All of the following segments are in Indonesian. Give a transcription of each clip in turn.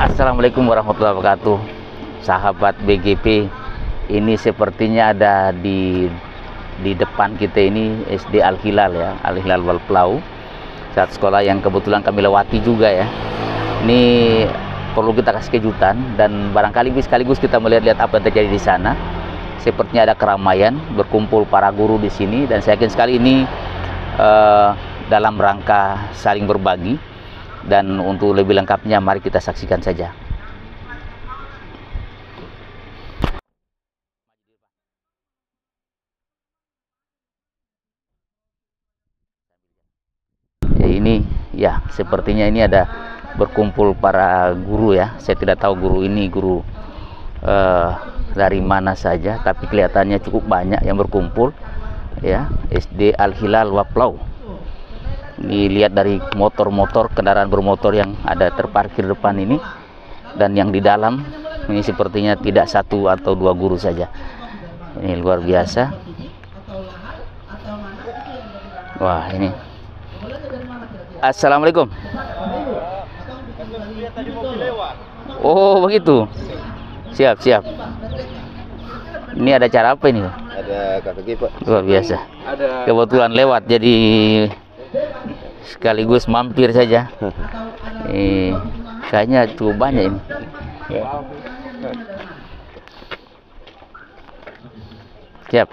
Assalamualaikum warahmatullahi wabarakatuh. Sahabat BGP, ini sepertinya ada di depan kita ini SD Al Hilal ya, Al Hilal Wal Plau. Saat sekolah yang kebetulan kami lewati juga ya. Ini perlu kita kasih kejutan dan barangkali sekaligus kita melihat-lihat apa yang terjadi di sana. Sepertinya ada keramaian, berkumpul para guru di sini, dan saya yakin sekali ini dalam rangka saling berbagi. Dan untuk lebih lengkapnya mari kita saksikan saja. Ya, ini ya sepertinya ini ada berkumpul para guru ya. Saya tidak tahu guru ini guru dari mana saja, tapi kelihatannya cukup banyak yang berkumpul ya. SD Al Hilal Wal Plau. Dilihat dari motor-motor, kendaraan bermotor yang ada terparkir depan ini, dan yang di dalam ini sepertinya tidak satu atau dua guru saja. Ini luar biasa. Wah, ini. Assalamualaikum. Oh, begitu. Siap, siap. Ini ada cara apa ini? Ada KTG, Pak. Luar biasa. Kebetulan lewat jadi sekaligus mampir saja. Kayaknya cukup banyak ini. Siap.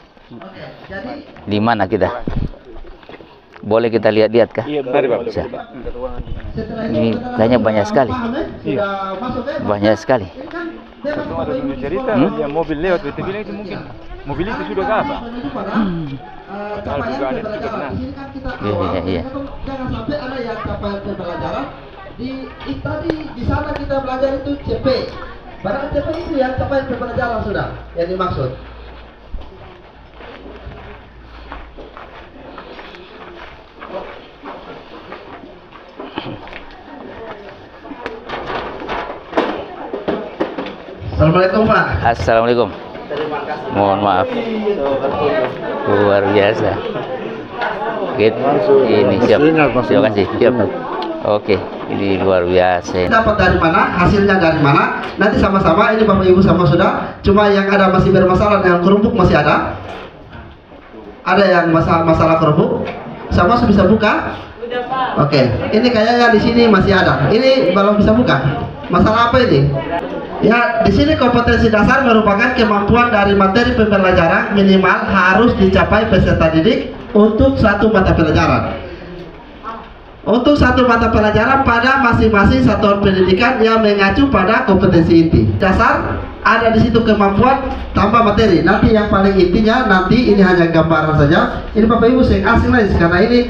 Di mana kita? Boleh kita lihat-lihat kah? Iya, mari Pak. Ini kayaknya banyak sekali. Banyak sekali. Ada cerita yang mobil lewat, beta bilang itu mungkin mobil itu sudah apa? Kalau juga ada juga kena. Iya. Jangan sampai ada yang capaian pembelajaran tadi di sana kita belajar itu CP. Padahal CP itu yang capaian pembelajaran sudah yang dimaksud. Assalamualaikum Pak. Assalamualaikum. Mohon maaf. Luar biasa. Gitu. Ini siap. Terima kasih. Siap. Oke, ini luar biasa. Dapat dari mana? Hasilnya dari mana? Nanti sama-sama ini Bapak Ibu sama sudah. Cuma yang ada masih bermasalah dengan kerupuk masih ada. Ada yang masalah kerupuk. Sama bisa buka? Udah, Pak. Oke. Ini kayaknya di sini masih ada. Ini belum bisa buka. Masalah apa ini? Ya, di sini kompetensi dasar merupakan kemampuan dari materi pembelajaran minimal harus dicapai peserta didik untuk satu mata pelajaran. Untuk satu mata pelajaran pada masing-masing satuan pendidikan yang mengacu pada kompetensi inti. Dasar ada di situ kemampuan tambah materi. Nanti yang paling intinya nanti ini hanya gambaran saja. Ini Bapak Ibu saya asing lagi karena ini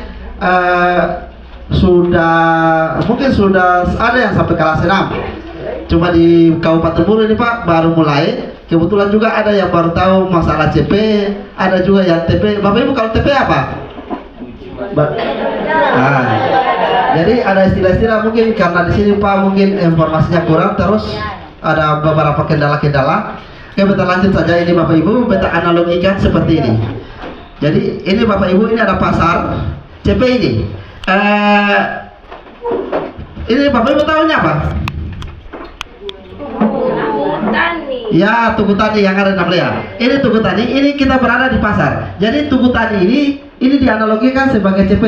mungkin sudah ada yang sampai kelas 6. Cuma di Kabupaten Buru ini Pak baru mulai. Kebetulan juga ada yang baru tahu masalah CP, ada juga yang TP. Bapak Ibu kalau TP apa? Jadi ada istilah-istilah mungkin karena di sini Pak mungkin informasinya kurang, terus ada beberapa kendala-kendala. Oke, kita lanjut saja ini Bapak Ibu, kita analogikan seperti ini. Jadi ini Bapak Ibu ini ada pasar CP ini. Ini Bapak Ibu tahunya apa? Tani. Ya, Tugu Tani yang ada di Namlea. Ini Tugu Tani, ini kita berada di pasar. Jadi Tugu Tani ini dianalogikan sebagai CP,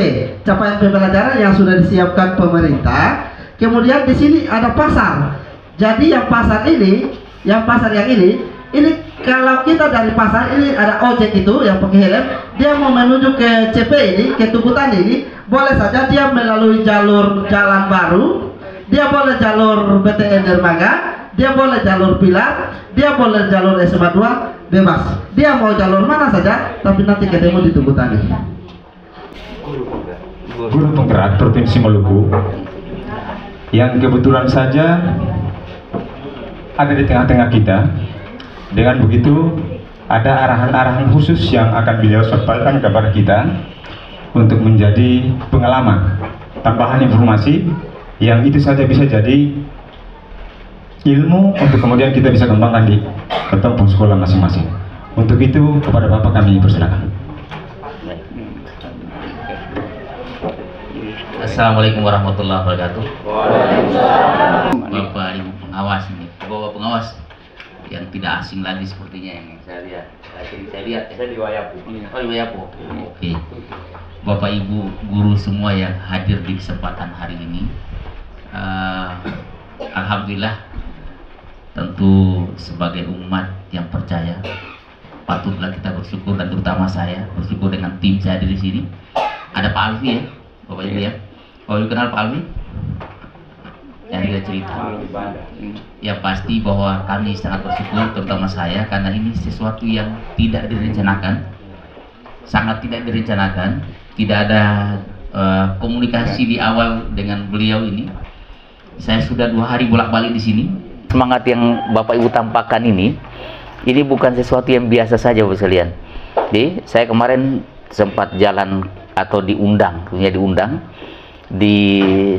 capaian pembelajaran yang sudah disiapkan pemerintah. Kemudian di sini ada pasar. Jadi yang pasar yang ini kalau kita dari pasar ini ada ojek itu yang pakai helm, dia mau menuju ke CP ini, ke Tugu Tani ini, boleh saja dia melalui jalur jalan baru, dia boleh jalur BTN Dermaga, dia boleh jalur Pilar, dia boleh jalur SMA 2, bebas. Dia mau jalur mana saja, tapi nanti ketemu di Tugu Tani. Guru penggerak Provinsi Maluku yang kebetulan saja ada di tengah-tengah kita. Dengan begitu ada arahan-arahan khusus yang akan beliau sampaikan kepada kita untuk menjadi pengalaman, tambahan informasi yang itu saja bisa jadi ilmu untuk kemudian kita bisa kembangkan di tempat sekolah masing-masing. Untuk itu kepada Bapak kami persilakan. Assalamualaikum warahmatullahi wabarakatuh. Bapak Ibu pengawas ini, bawa pengawas yang tidak asing lagi sepertinya ini. Saya lihat saya di Wayapu. Oh, di Wayapu. Oke. Bapak Ibu guru semua yang hadir di kesempatan hari ini, alhamdulillah, tentu sebagai umat yang percaya patutlah kita bersyukur, dan terutama saya bersyukur dengan tim saya di sini. Ada Pak Alfi ya, Bapak Ibu ya. Oh, kenal Pak Alfi? Yang dia cerita. Ya pasti bahwa kami sangat bersyukur, terutama saya, karena ini sesuatu yang tidak direncanakan, sangat tidak direncanakan. Tidak ada komunikasi di awal dengan beliau ini. Saya sudah 2 hari bolak-balik di sini. Semangat yang Bapak Ibu tampakkan ini bukan sesuatu yang biasa saja, Bapak sekalian. Jadi saya kemarin sempat jalan atau diundang di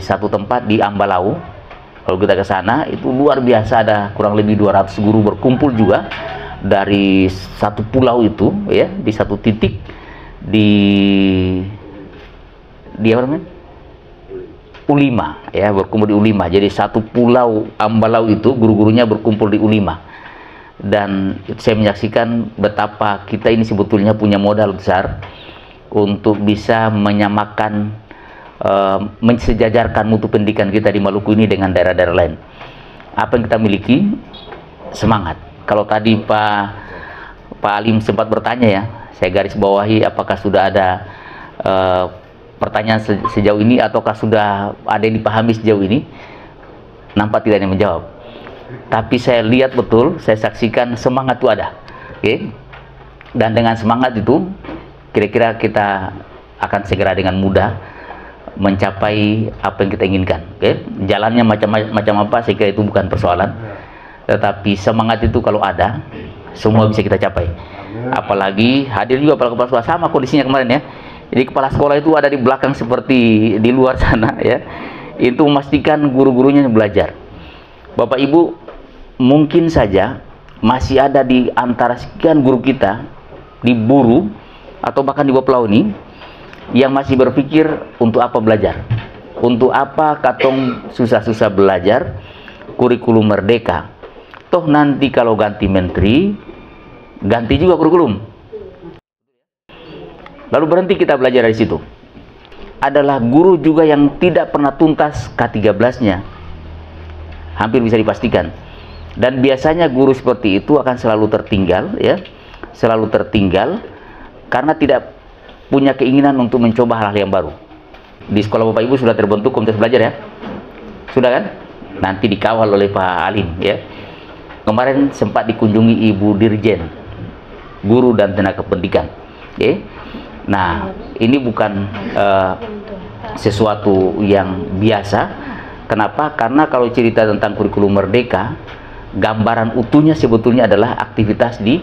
satu tempat di Ambalau. Kalau kita ke sana itu luar biasa, ada kurang lebih 200 guru berkumpul juga dari satu pulau itu ya, di satu titik di apa namanya? Ulima ya, berkumpul di Ulima. Jadi satu pulau Ambalau itu guru-gurunya berkumpul di Ulima. Dan saya menyaksikan betapa kita ini sebetulnya punya modal besar untuk bisa menyamakan, mensejajarkan mutu pendidikan kita di Maluku ini dengan daerah-daerah lain. Apa yang kita miliki? Semangat. Kalau tadi Pak Alim sempat bertanya ya, saya garis bawahi apakah sudah ada pertanyaan sejauh ini ataukah sudah ada yang dipahami sejauh ini. Nampak tidak ada yang menjawab. Tapi saya lihat betul, saya saksikan semangat itu ada. Oke. Dan dengan semangat itu kira-kira kita akan segera dengan mudah mencapai apa yang kita inginkan. Oke. Jalannya macam apa saya kira itu bukan persoalan. Tetapi semangat itu kalau ada, semua bisa kita capai. Apalagi hadir juga kepala sekolah, sama kondisinya kemarin ya. Jadi kepala sekolah itu ada di belakang seperti di luar sana ya. Itu memastikan guru-gurunya belajar. Bapak Ibu, mungkin saja masih ada di antara sekian guru kita di Buru atau bahkan di Pulau ini yang masih berpikir untuk apa belajar, untuk apa katong susah-susah belajar kurikulum merdeka. Toh nanti kalau ganti menteri, ganti juga kurikulum. Lalu berhenti kita belajar dari situ. Adalah guru juga yang tidak pernah tuntas K13-nya. Hampir bisa dipastikan. Dan biasanya guru seperti itu akan selalu tertinggal ya. Selalu tertinggal karena tidak punya keinginan untuk mencoba hal-hal yang baru. Di sekolah Bapak Ibu sudah terbentuk komunitas belajar ya? Sudah kan? Nanti dikawal oleh Pak Alim ya. Kemarin sempat dikunjungi Ibu Dirjen Guru dan Tenaga Pendidikan. Okay? Nah, ini bukan sesuatu yang biasa. Kenapa? Karena kalau cerita tentang kurikulum merdeka, gambaran utuhnya sebetulnya adalah aktivitas di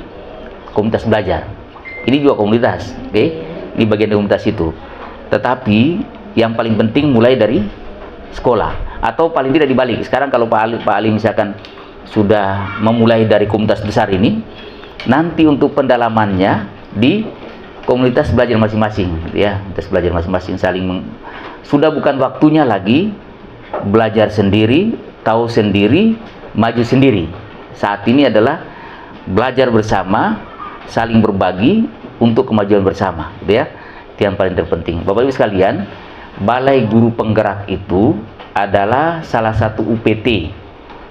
komunitas belajar. Ini juga komunitas, oke? Okay? Ini bagian dari komunitas itu. Tetapi yang paling penting mulai dari sekolah atau paling tidak dibalik. Sekarang kalau Pak Ali misalkan sudah memulai dari komunitas besar ini, nanti untuk pendalamannya di komunitas belajar masing-masing, ya, komunitas belajar masing-masing sudah bukan waktunya lagi belajar sendiri, tahu sendiri, maju sendiri. Saat ini adalah belajar bersama, saling berbagi untuk kemajuan bersama, ya. Itu yang paling terpenting. Bapak Ibu sekalian, Balai Guru Penggerak itu adalah salah satu UPT,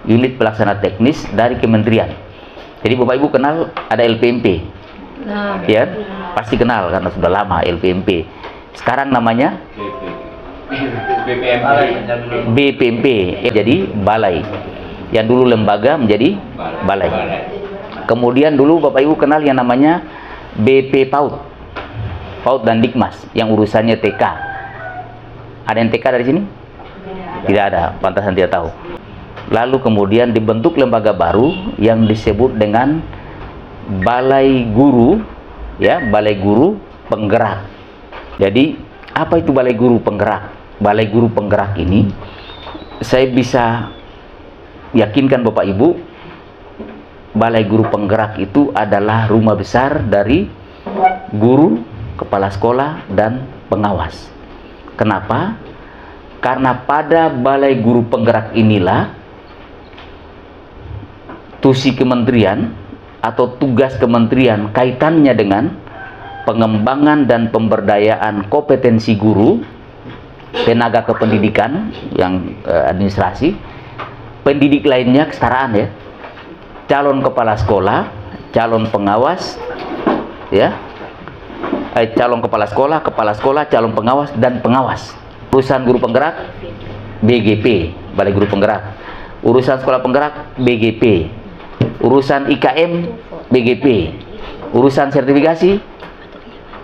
unit pelaksana teknis dari kementerian. Jadi Bapak Ibu kenal ada LPMP, ya, pasti kenal karena sudah lama LPMP. Sekarang namanya BPMP, jadi Balai. Yang dulu lembaga menjadi Balai. Kemudian dulu Bapak Ibu kenal yang namanya BP PAUD, PAUD dan Dikmas, yang urusannya TK. Ada yang TK dari sini? Tidak ada, pantasan tidak tahu. Lalu kemudian dibentuk lembaga baru yang disebut dengan Balai Guru, ya, Balai Guru Penggerak. Jadi apa itu Balai Guru Penggerak? Balai Guru Penggerak ini saya bisa yakinkan Bapak Ibu, Balai Guru Penggerak itu adalah rumah besar dari guru, kepala sekolah, dan pengawas. Kenapa? Karena pada Balai Guru Penggerak inilah tusi kementerian atau tugas kementerian kaitannya dengan pengembangan dan pemberdayaan kompetensi guru, tenaga kependidikan yang administrasi, pendidik lainnya kesetaraan ya, calon kepala sekolah, calon pengawas ya, calon kepala sekolah, calon pengawas dan pengawas. Urusan guru penggerak BGP, Balai Guru Penggerak. Urusan sekolah penggerak BGP. Urusan IKM BGP. Urusan sertifikasi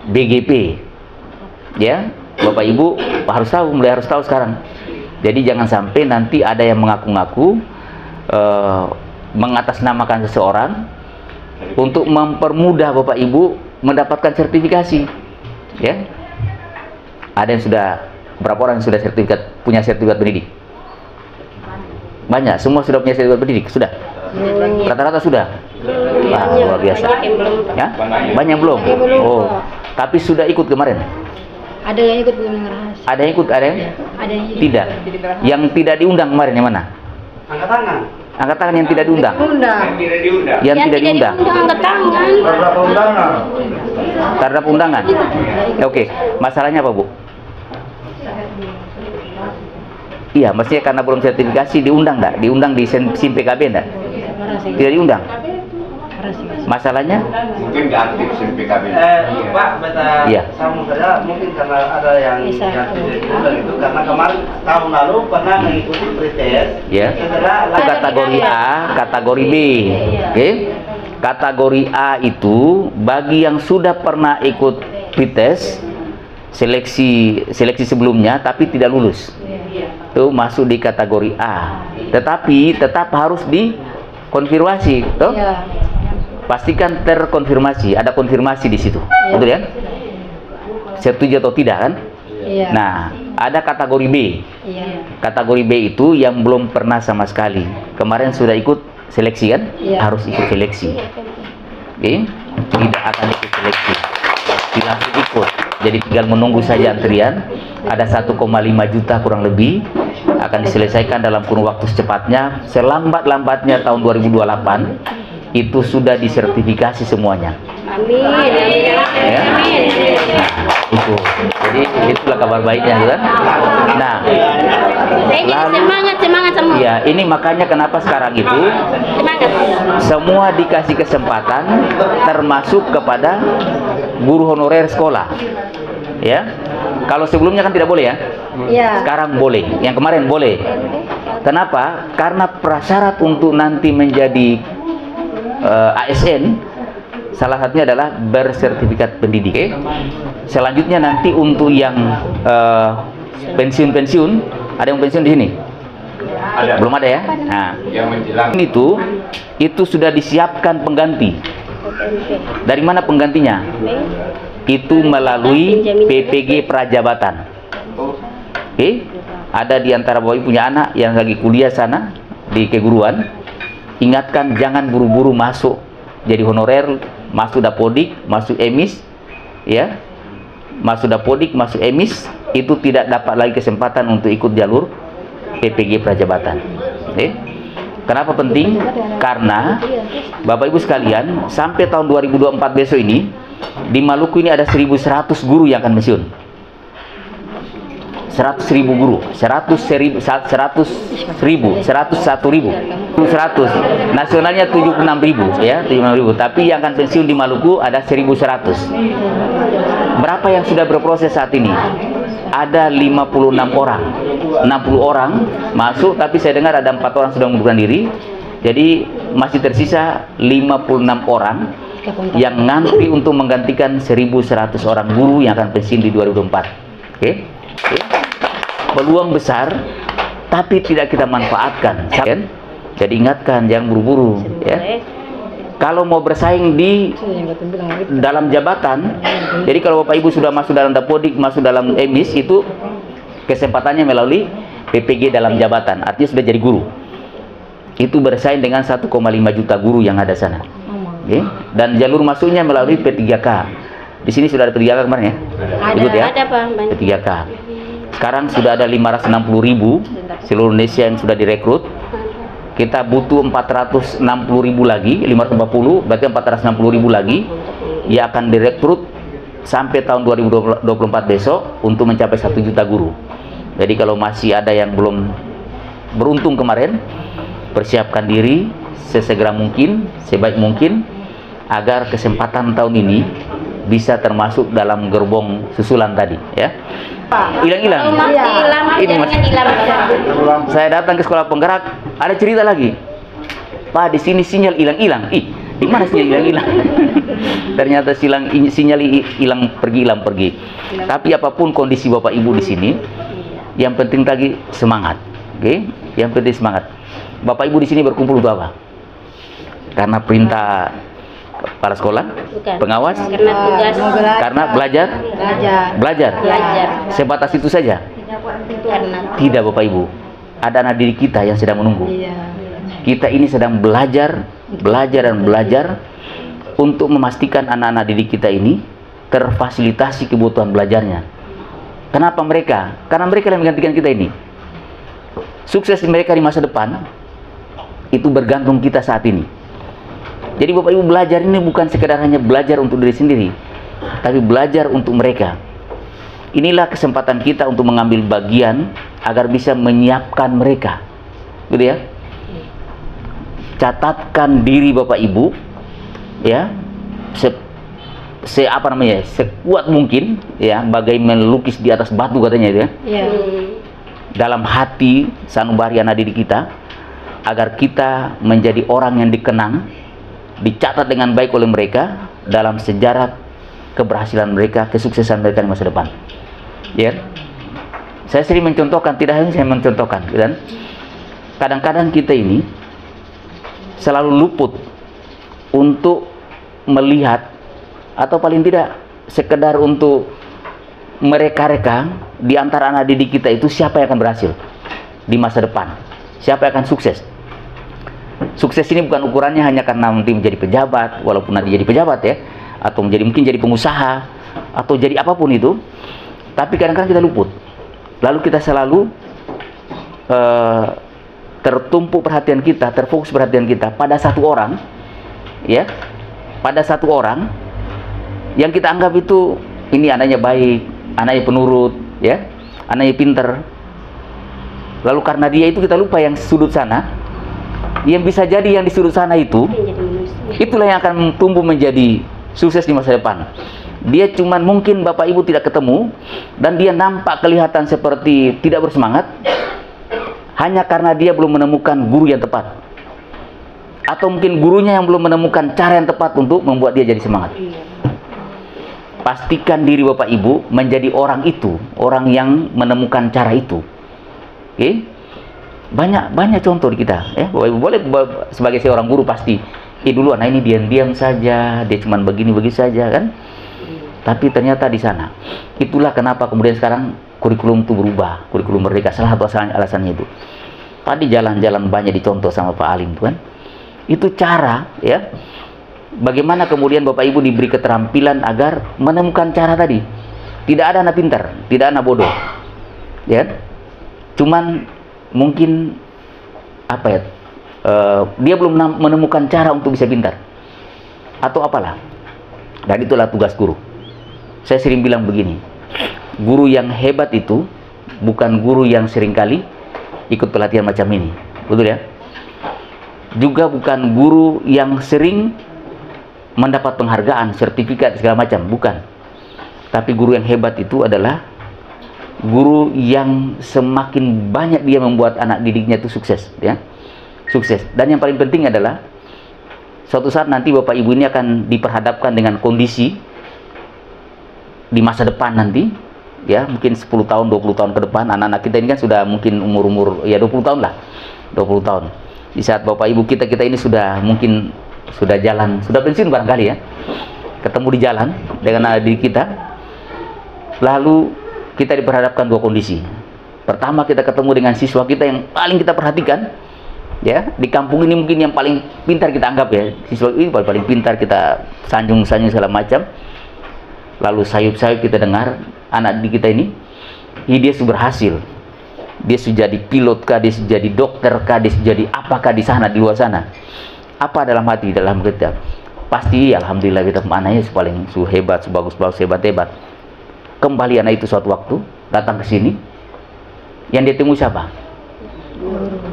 BGP. Ya, Bapak Ibu mulai harus tahu sekarang. Jadi jangan sampai nanti ada yang mengaku-ngaku mengatasnamakan seseorang untuk mempermudah Bapak Ibu mendapatkan sertifikasi. Ya. Ada yang sudah, berapa orang yang sudah punya sertifikat pendidik? Banyak, semua sudah punya sertifikat pendidik, sudah. Rata-rata sudah. Wah, luar biasa. Ya? Banyak belum? Oh, tapi sudah ikut kemarin. Ada yang ikut belum ngerahas. Ada yang ikut, ada yang tidak. Yang tidak diundang kemarin yang mana? Angkat tangan. Angkat tangan yang tidak diundang. Yang tidak diundang. Angkat tangan. Berapa undangan? Terhadap undangan. Oke, masalahnya apa, Bu? Iya, maksudnya karena belum sertifikasi diundang enggak? Diundang di SIM PKB enggak? Tidak diundang. Masalahnya? Mungkin nggak aktif SIM PKB. Pak, beta Iya. sama saya mungkin karena ada yang tidak diundang itu karena kemarin tahun lalu pernah mengikuti pretest. Ya. Itu kategori A, kategori B. Oke. Kategori A itu bagi yang sudah pernah ikut pretest seleksi sebelumnya tapi tidak lulus. Itu masuk di kategori A. Tetapi tetap harus dikonfirmasi, toh? Iya. Pastikan terkonfirmasi, ada konfirmasi di situ. Iya. Betul ya? Setuju atau tidak kan? Iya. Nah, ada kategori B. Iya. Kategori B itu yang belum pernah sama sekali. Kemarin sudah ikut seleksi kan? Iya. Harus ikut seleksi. Oke? Tidak akan ikut seleksi. Tidak langsung ikut. Jadi tinggal menunggu saja antrian. Ada 1,5 juta kurang lebih akan diselesaikan dalam kurun waktu secepatnya. Selambat-lambatnya tahun 2028 itu sudah disertifikasi semuanya. Amin. Ya? Nah, itu. Jadi itulah kabar baiknya, kan? Nah, Semangat semua. ya ini makanya kenapa sekarang itu Semangat. semua dikasih kesempatan, termasuk kepada guru honorer sekolah. Ya, kalau sebelumnya kan tidak boleh ya. Iya. Sekarang boleh. Yang kemarin boleh. Kenapa? Karena prasyarat untuk nanti menjadi ASN salah satunya adalah bersertifikat pendidik. Selanjutnya nanti untuk yang pensiun, ada yang pensiun di sini? Ada. Belum ada ya? Nah, Yang menjelang. itu sudah disiapkan pengganti. Dari mana penggantinya? Itu melalui PPG Prajabatan. Oke? Ada di antara Bapak Ibu punya anak yang lagi kuliah sana di keguruan. Ingatkan jangan buru-buru masuk jadi honorer, masuk dapodik, masuk emis, ya, masuk dapodik, masuk emis, itu tidak dapat lagi kesempatan untuk ikut jalur PPG Prajabatan. Kenapa penting? Karena Bapak Ibu sekalian, sampai tahun 2024 besok ini di Maluku ini ada 1.100 guru yang akan pensiun. 100.000 guru, 101.000, 101.000, nasionalnya 76.000 ya, 76.000. Tapi yang akan pensiun di Maluku ada 1.100. Berapa yang sudah berproses saat ini? Ada 56 orang, 60 orang masuk, tapi saya dengar ada 4 orang sudah mengundurkan diri. Jadi masih tersisa 56 orang yang ngantri untuk menggantikan 1.100 orang guru yang akan pensiun di 2024. Oke? Peluang besar, tapi tidak kita manfaatkan. Jadi ingatkan, jangan buru-buru. Ya. Kalau mau bersaing di dalam jabatan, jadi kalau Bapak Ibu sudah masuk dalam dapodik, masuk dalam emis, itu kesempatannya melalui PPG dalam jabatan, artinya sudah jadi guru. Itu bersaing dengan 1,5 juta guru yang ada sana. Okay. Dan jalur masuknya melalui P3K. Di sini sudah ada P3K kemarin ya? Ada Pak. P3K. Sekarang sudah ada 560.000 seluruh Indonesia yang sudah direkrut. kita butuh 460.000 lagi, 540 berarti 460.000 lagi yang akan direkrut sampai tahun 2024 besok untuk mencapai 1 juta guru. Jadi kalau masih ada yang belum beruntung kemarin, persiapkan diri sesegera mungkin, sebaik mungkin agar kesempatan tahun ini bisa termasuk dalam gerbong susulan tadi, ya. Hilang-hilang. Ini Mas. Saya datang ke sekolah penggerak, ada cerita lagi. Pak, di sini sinyal hilang-hilang. Ih, di mana sinyal hilang-hilang? Ternyata sinyal hilang pergi. Tapi apapun kondisi Bapak Ibu di sini, yang penting tadi semangat. Oke? Yang penting semangat. Bapak Ibu di sini berkumpul untuk apa? Karena perintah kepala sekolah, Bukan. pengawas, Karena tugas. karena belajar. Belajar. Sebatas itu saja. Karena Tidak Bapak Ibu, ada anak didik kita yang sedang menunggu. Kita ini sedang belajar untuk memastikan anak-anak didik kita ini terfasilitasi kebutuhan belajarnya. Kenapa mereka? Karena mereka yang menggantikan kita ini. Sukses mereka di masa depan itu bergantung kita saat ini. Jadi Bapak Ibu, belajar ini bukan sekedar hanya belajar untuk diri sendiri, tapi belajar untuk mereka. Inilah kesempatan kita untuk mengambil bagian agar bisa menyiapkan mereka, gitu ya. Catatkan diri Bapak Ibu, ya, sekuat mungkin, ya, bagai melukis di atas batu katanya, ya. Dalam hati sanubari anak didik kita, agar kita menjadi orang yang dikenang, dicatat dengan baik oleh mereka dalam sejarah keberhasilan mereka, kesuksesan mereka di masa depan. Ya, saya sering mencontohkan, tidak hanya saya mencontohkan, dan kadang-kadang kita ini selalu luput untuk melihat atau paling tidak sekedar untuk mereka-reka di antara anak didik kita itu siapa yang akan berhasil di masa depan, siapa yang akan sukses. Sukses ini bukan ukurannya hanya karena nanti menjadi pejabat, walaupun nanti jadi pejabat, ya, atau mungkin jadi pengusaha, atau jadi apapun itu. Tapi kadang-kadang kita luput. Lalu kita selalu tertumpuk perhatian kita, terfokus perhatian kita pada satu orang, ya, pada satu orang yang kita anggap itu ini anaknya baik, anaknya penurut, ya, anaknya pinter. Lalu karena dia itu kita lupa yang sudut sana, yang bisa jadi yang di sudut sana itu, itulah yang akan tumbuh menjadi sukses di masa depan. Dia cuman mungkin Bapak Ibu tidak ketemu, dan dia nampak kelihatan seperti tidak bersemangat, hanya karena dia belum menemukan guru yang tepat, atau mungkin gurunya yang belum menemukan cara yang tepat untuk membuat dia jadi semangat. Pastikan diri Bapak Ibu menjadi orang itu, orang yang menemukan cara itu. Oke? Banyak contoh di kita, ya. Bapak Ibu boleh sebagai seorang guru pasti, dulu anak ini diam-diam saja, dia cuman begini saja, kan? Tapi ternyata di sana, itulah kenapa kemudian sekarang kurikulum itu berubah, kurikulum merdeka. Salah satu alasannya itu. Tadi jalan-jalan banyak dicontoh sama Pak Alim, kan? Itu cara, ya. Bagaimana kemudian Bapak Ibu diberi keterampilan agar menemukan cara tadi. Tidak ada anak pintar, tidak ada anak bodoh, ya. Cuman mungkin apa ya? Dia belum menemukan cara untuk bisa pintar, atau apalah. Dan itulah tugas guru. Saya sering bilang begini, guru yang hebat itu bukan guru yang seringkali ikut pelatihan macam ini, betul ya? Juga bukan guru yang sering mendapat penghargaan, sertifikat segala macam, bukan. Tapi guru yang hebat itu adalah guru yang semakin banyak dia membuat anak didiknya itu sukses, ya, sukses. Dan yang paling penting adalah suatu saat nanti Bapak Ibu ini akan diperhadapkan dengan kondisi di masa depan nanti, ya, mungkin 10 tahun, 20 tahun ke depan. Anak-anak kita ini kan sudah mungkin umur ya 20 tahun lah, 20 tahun. Di saat Bapak Ibu kita ini sudah mungkin sudah jalan, sudah pensiun barangkali, ya, ketemu di jalan dengan anak didik kita. Lalu kita diperhadapkan dua kondisi. Pertama, kita ketemu dengan siswa kita yang paling kita perhatikan, ya, di kampung ini mungkin yang paling pintar kita anggap, ya, siswa ini paling pintar, kita sanjung segala macam. Lalu sayup-sayup kita dengar anak didik kita ini dia sudah berhasil dia sudah jadi pilot kah, dia sudah jadi dokter kah, dia sudah jadi apakah di sana, di luar sana. Apa dalam hati, dalam kita? Pasti alhamdulillah kita anaknya paling hebat, bagus-bagus, hebat-hebat. Kembali anak itu suatu waktu datang ke sini, yang dia temui siapa?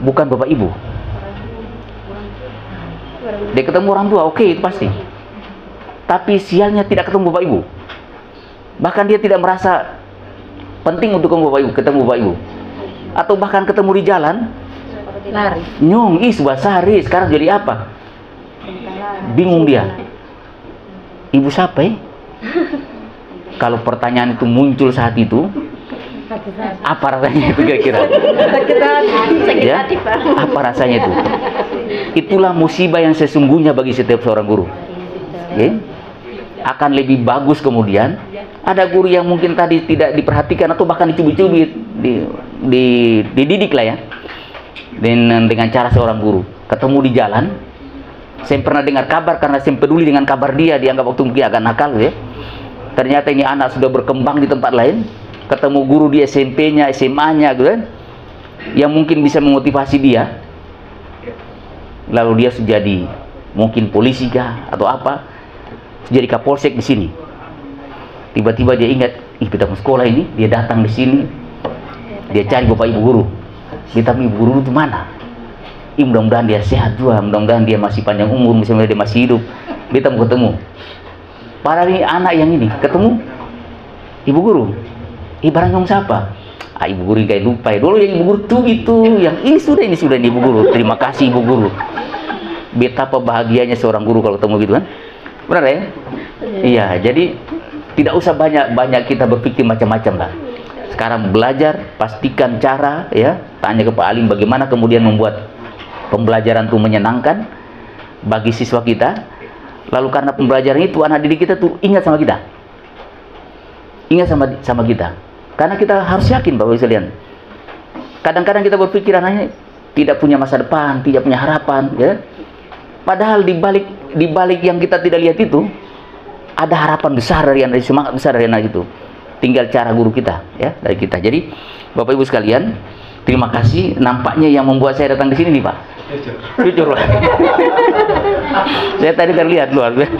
Bukan bapak ibu. Dia ketemu orang tua, oke, itu pasti. Tapi sialnya tidak ketemu bapak ibu. Bahkan dia tidak merasa penting untuk ketemu bapak ibu. Atau bahkan ketemu di jalan, Lari. nyong, sudah sehari, sekarang jadi apa? Bingung dia. Ibu siapa ya? Kalau pertanyaan itu muncul saat itu, apa rasanya itu kira-kira? Sakit Ya? hati, Pak. Apa rasanya itu? Itulah musibah yang sesungguhnya bagi setiap seorang guru. Ya? Akan lebih bagus kemudian ada guru yang mungkin tadi tidak diperhatikan atau bahkan dicubit-cubit, dididik lah ya, dengan cara seorang guru. Ketemu di jalan, saya pernah dengar kabar karena saya peduli dengan kabar dia, dianggap waktu mungkin agak nakal ya. Ternyata ini anak sudah berkembang di tempat lain, ketemu guru di SMP-nya, SMA-nya gitu kan, yang mungkin bisa memotivasi dia. Lalu dia jadi mungkin polisi kah atau apa, jadi kapolsek di sini. Tiba-tiba dia ingat, kita mau sekolah ini, dia datang di sini, dia cari bapak ibu guru. Kita ibu guru itu mana? Mudah-mudahan dia sehat juga, mudah-mudahan dia masih panjang umur, misalnya dia masih hidup. Kita mau ketemu. Padahal ini anak yang ini ketemu ibu guru. Ibarat ngomong siapa? Ibu guru kayak lupa ya. Dulu yang ibu guru tuh itu, yang ini sudah ibu guru. Terima kasih ibu guru. Betapa bahagianya seorang guru kalau ketemu gitu kan? Benar ya? Iya, jadi tidak usah banyak kita berpikir macam-macam lah. Sekarang belajar, pastikan cara ya, tanya ke Pak Alim bagaimana kemudian membuat pembelajaran itu menyenangkan bagi siswa kita. Lalu karena pembelajaran itu anak didik kita tuh ingat sama kita. Ingat sama kita. Karena kita harus yakin Bapak Ibu sekalian. Kadang-kadang kita berpikir anaknya tidak punya masa depan, tidak punya harapan ya. Padahal di balik yang kita tidak lihat itu ada harapan besar dari anak, semangat besar dari anak itu. Tinggal cara guru kita ya, dari kita. Jadi Bapak Ibu sekalian, terima kasih. Nampaknya yang membuat saya datang di sini nih Pak. Jujur lah. Saya tadi terlihat luar biasa.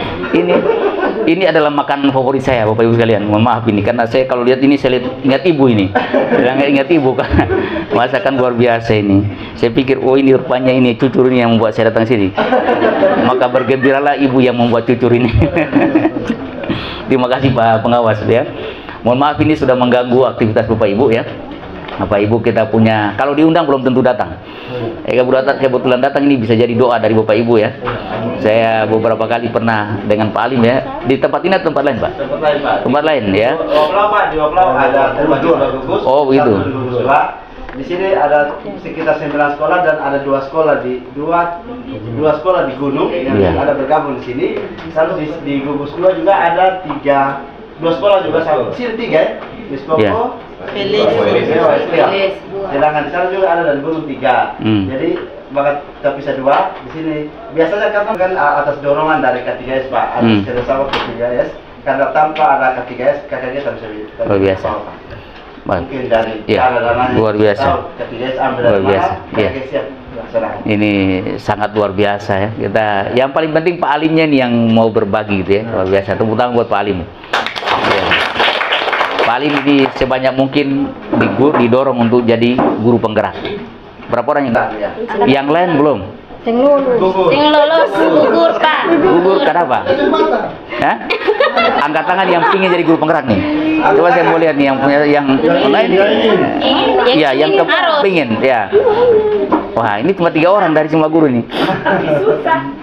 Ini adalah makanan favorit saya Bapak Ibu sekalian. Mohon maaf ini karena saya kalau lihat ini saya ingat ibu ini. Saya ingat ibu karena masakan luar biasa ini. Saya pikir oh ini rupanya ini cucur ini yang membuat saya datang sini. Maka bergembiralah ibu yang membuat cucur ini. Terima kasih Pak Pengawas ya. Mohon maaf ini sudah mengganggu aktivitas Bapak Ibu ya. Bapak Ibu kita punya, kalau diundang belum tentu datang. Kebetulan datang ini bisa jadi doa dari Bapak Ibu ya. Saya beberapa kali pernah dengan Pak Alim ya. Di tempat ini atau tempat lain Pak? Tempat lain Pak. Tempat lain ya. Di Oplau ada dua gugus. Oh begitu. Di sini ada sekitar 9 sekolah dan ada dua sekolah di sekolah di gunung yang ada bergabung di sini. Lalu di gugus 2 juga ada 2 sekolah juga sama. Di sini 3 ya. Di Skoko, Felis. sedangkan di sana juga ada dan gunung 3. Jadi maka kita bisa 2 di sini. Biasanya kan atas dorongan dari K3S Pak, atas kerjasama K3S. Karena tanpa ada K3S, KKG tak bisa. Luar biasa. Mungkin dari ya, luar biasa. Luar biasa. Ya. Ini sangat luar biasa ya. Yang paling penting Pak Alimnya nih yang mau berbagi gitu ya. Luar biasa. Tepuk tangan buat Pak Alim. Ya. Pak Alim ini sebanyak mungkin didorong untuk jadi guru penggerak. Berapa orang yang lain belum? Sing lulus gugur Pak. Gugur kenapa? Hah? Angkat tangan yang pingin jadi guru penggerak nih. Coba saya mau lihat nih yang lain. Iya, yang kepingin ya. Wah, ini cuma 3 orang dari semua guru nih.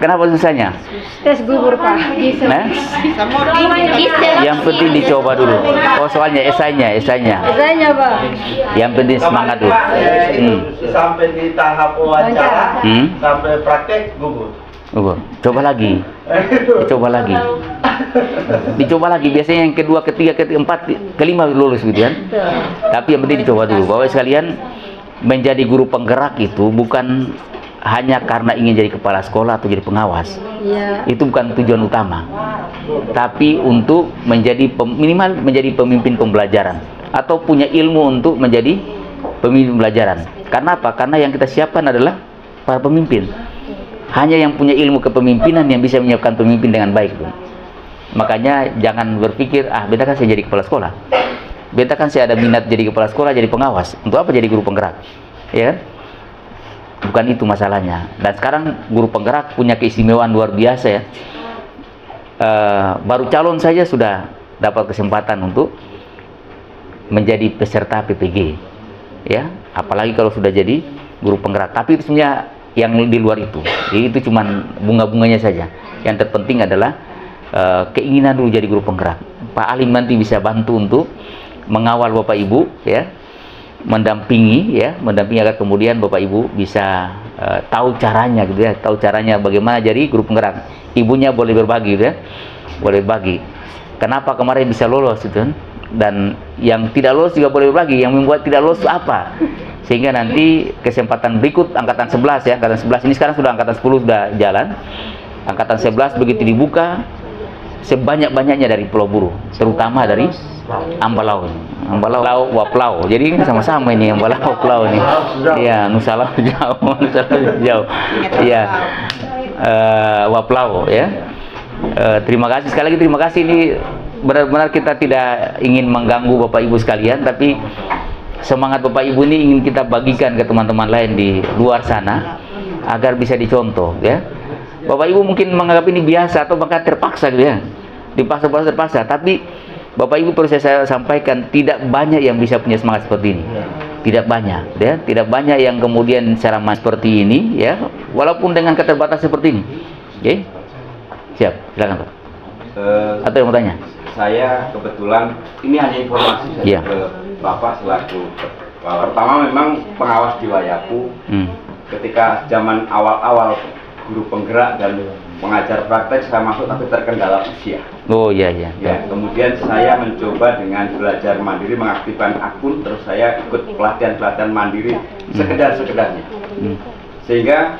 Kenapa susahnya? Tes gugur Pak. Nah? Yang penting dicoba dulu. Oh, soalnya esainya. Esainya Pak. Yang penting semangat dulu. Sampai di tahap wawancara, sampai praktek gugur. Coba lagi. Dicoba lagi. Biasanya yang kedua, ketiga, keempat, kelima lulus gitu kan. Tapi yang penting dicoba dulu. Bapak sekalian, menjadi guru penggerak itu bukan hanya karena ingin jadi kepala sekolah atau jadi pengawas. Itu bukan tujuan utama. Tapi untuk menjadi minimal menjadi pemimpin pembelajaran atau punya ilmu untuk menjadi pembelajaran. Karena apa? Karena yang kita siapkan adalah para pemimpin. Hanya yang punya ilmu kepemimpinan yang bisa menyiapkan pemimpin dengan baik, bro. Makanya jangan berpikir, beta kan saya jadi kepala sekolah, beta kan saya ada minat jadi kepala sekolah, jadi pengawas. Untuk apa jadi guru penggerak? Ya kan? Bukan itu masalahnya. Dan sekarang guru penggerak punya keistimewaan luar biasa ya. Baru calon saja sudah dapat kesempatan untuk menjadi peserta PPG, ya. Apalagi kalau sudah jadi guru penggerak. Tapi itu sebenarnya yang di luar itu. Jadi itu cuman bunga-bunganya saja. Yang terpenting adalah keinginan dulu jadi guru penggerak. Pak Alim nanti bisa bantu untuk mengawal Bapak Ibu, ya. Mendampingi agar kemudian Bapak Ibu bisa tahu caranya gitu ya, tahu caranya bagaimana jadi guru penggerak. Ibunya boleh berbagi gitu ya, boleh bagi. Kenapa kemarin bisa lolos itu, dan yang tidak lolos juga boleh berbagi. Yang membuat tidak lolos itu apa? Sehingga nanti kesempatan berikut angkatan 11 ya, angkatan 11 ini sekarang sudah angkatan 10 sudah jalan. Angkatan 11 begitu dibuka, sebanyak-banyaknya dari Pulau Buru, terutama dari Ambalau, Waplau. Jadi ini sama-sama ini Ambalau, Waplau ini. Iya, Nusa Lau jauh, Nusa Lau jauh. Iya, Waplau ya. Terima kasih sekali lagi, terima kasih. Ini benar-benar kita tidak ingin mengganggu Bapak Ibu sekalian, tapi semangat Bapak Ibu ini ingin kita bagikan ke teman-teman lain di luar sana agar bisa dicontoh ya. Bapak Ibu mungkin menganggap ini biasa atau bahkan terpaksa gitu ya, terpaksa. Tapi Bapak Ibu perlu saya sampaikan, tidak banyak yang bisa punya semangat seperti ini. Tidak banyak, ya. Tidak banyak yang kemudian secara seperti ini, ya. Walaupun dengan keterbatasan seperti ini. Oke, siap. Silakan Pak. Atau yang mau tanya? Saya kebetulan ini hanya informasi saja ke Bapak selaku pertama memang pengawas di Wayapu. Ketika zaman awal-awal guru penggerak dan pengajar praktek saya masuk, tapi terkendala usia. Oh iya. Ya, kemudian saya mencoba dengan belajar mandiri, mengaktifkan akun, terus saya ikut pelatihan mandiri sekedar-sekedarnya. Sehingga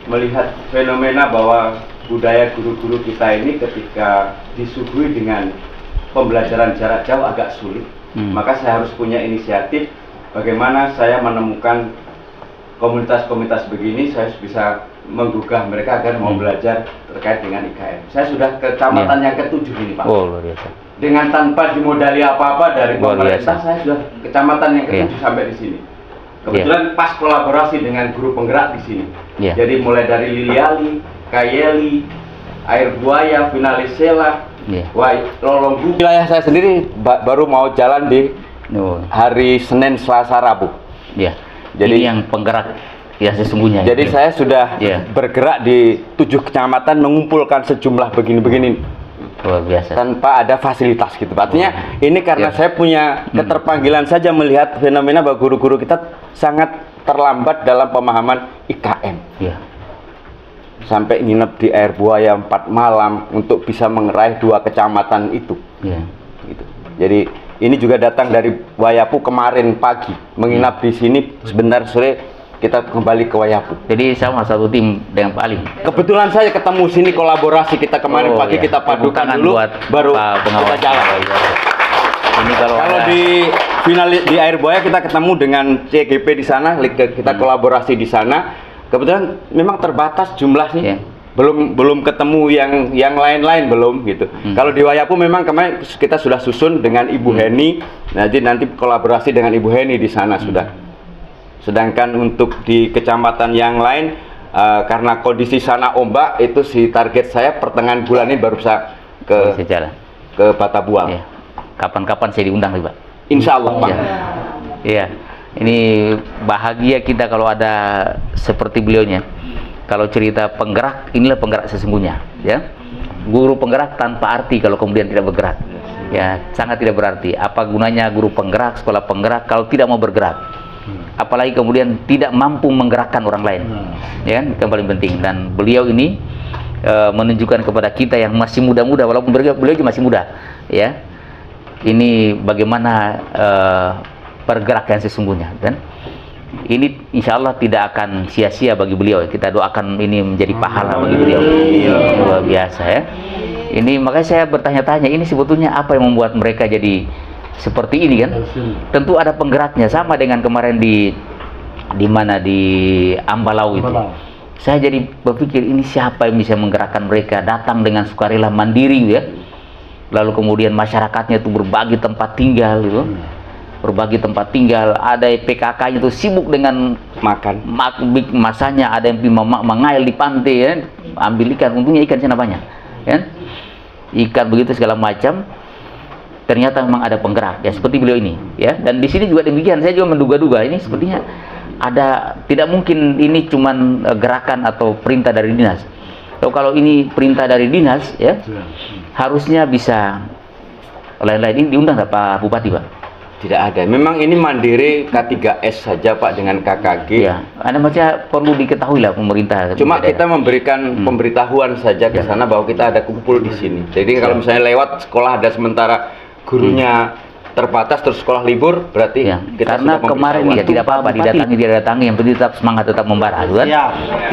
melihat fenomena bahwa budaya guru-guru kita ini ketika disuguhi dengan pembelajaran jarak jauh agak sulit, maka saya harus punya inisiatif bagaimana saya menemukan komunitas-komunitas begini, saya bisa menggugah mereka agar mau belajar terkait dengan IKN. Saya sudah ke kecamatan yang ke-7 ini Pak. Oh, luar biasa. Dengan tanpa dimodali apa-apa dari pemerintah, saya sudah kecamatan yang ke-7 sampai di sini. Kebetulan pas kolaborasi dengan guru penggerak di sini. Jadi mulai dari Liliali, Kayeli, Air Buaya, Finalisela, Lolonggu. Wilayah saya sendiri baru mau jalan di hari Senin, Selasa, Rabu. Jadi ini yang penggerak ya sesungguhnya. Jadi saya sudah bergerak di 7 kecamatan mengumpulkan sejumlah begini-begini. Luar biasa. Tanpa ada fasilitas gitu. Artinya ini karena saya punya keterpanggilan saja melihat fenomena bahwa guru-guru kita sangat terlambat dalam pemahaman IKN. Sampai nginep di Air Buaya 4 malam untuk bisa mengerai 2 kecamatan itu. Gitu. Jadi ini juga datang dari Wayapu kemarin pagi, menginap di sini, sebentar sore kita kembali ke Wayapu. Jadi sama satu tim dengan Pak Alim. Kebetulan saya ketemu sini, kolaborasi kita kemarin pagi kita padukan dulu, baru kita jalan. Ini kalau di final di Air Buaya kita ketemu dengan CGP di sana, kita kolaborasi di sana. Kebetulan memang terbatas jumlahnya. Belum ketemu yang lain-lain belum gitu. Kalau di Wayapu memang kemarin kita sudah susun dengan Ibu Heni. Jadi nanti kolaborasi dengan Ibu Heni di sana sudah. Sedangkan untuk di kecamatan yang lain karena kondisi sana ombak, itu si target saya pertengahan bulan ini baru bisa ke Batabuang. Kapan-kapan saya diundang nih Pak. Insya Allah Pak. Iya. Ini bahagia kita kalau ada seperti beliaunya. Kalau cerita penggerak, inilah penggerak sesungguhnya, ya. Guru penggerak tanpa arti kalau kemudian tidak bergerak, ya, sangat tidak berarti. Apa gunanya guru penggerak, sekolah penggerak kalau tidak mau bergerak? Apalagi kemudian tidak mampu menggerakkan orang lain, ya, yang paling penting. Dan beliau ini menunjukkan kepada kita yang masih muda-muda, walaupun beliau juga masih muda, ya. Ini bagaimana pergerakan sesungguhnya, kan? Ini insya Allah tidak akan sia-sia bagi beliau. Kita doakan ini menjadi pahala bagi beliau. Luar biasa ya. Ini makanya saya bertanya-tanya, ini sebetulnya apa yang membuat mereka jadi seperti ini kan, tentu ada penggeraknya, sama dengan kemarin di mana di Ambalau itu. Saya jadi berpikir, ini siapa yang bisa menggerakkan mereka datang dengan sukarela mandiri ya. Lalu kemudian masyarakatnya itu berbagi tempat tinggal gitu. Berbagi tempat tinggal, ada PKK itu sibuk dengan makan masanya, ada yang mengail di pantai ya, ambil ikan, untungnya ikan sana banyak ya. Ikan begitu segala macam. Ternyata memang ada penggerak ya, seperti beliau ini ya. Dan di sini juga demikian, saya juga menduga-duga ini sepertinya ada, tidak mungkin ini cuman gerakan atau perintah dari dinas. Kalau ini perintah dari dinas ya, harusnya bisa lain-lain. Ini diundang nggak Pak Bupati, Pak? Tidak ada. Memang ini mandiri K3S saja Pak dengan KKG. Ya, Anda baca perlu diketahui lah pemerintah. Cuma kita memberikan pemberitahuan saja ke sana bahwa kita ada kumpul di sini. Jadi kalau misalnya lewat sekolah ada sementara gurunya terbatas terus sekolah libur, berarti kita karena kemarin ya tidak apa-apa didatangi, tidak datangi, yang penting tetap semangat, tetap membara kan?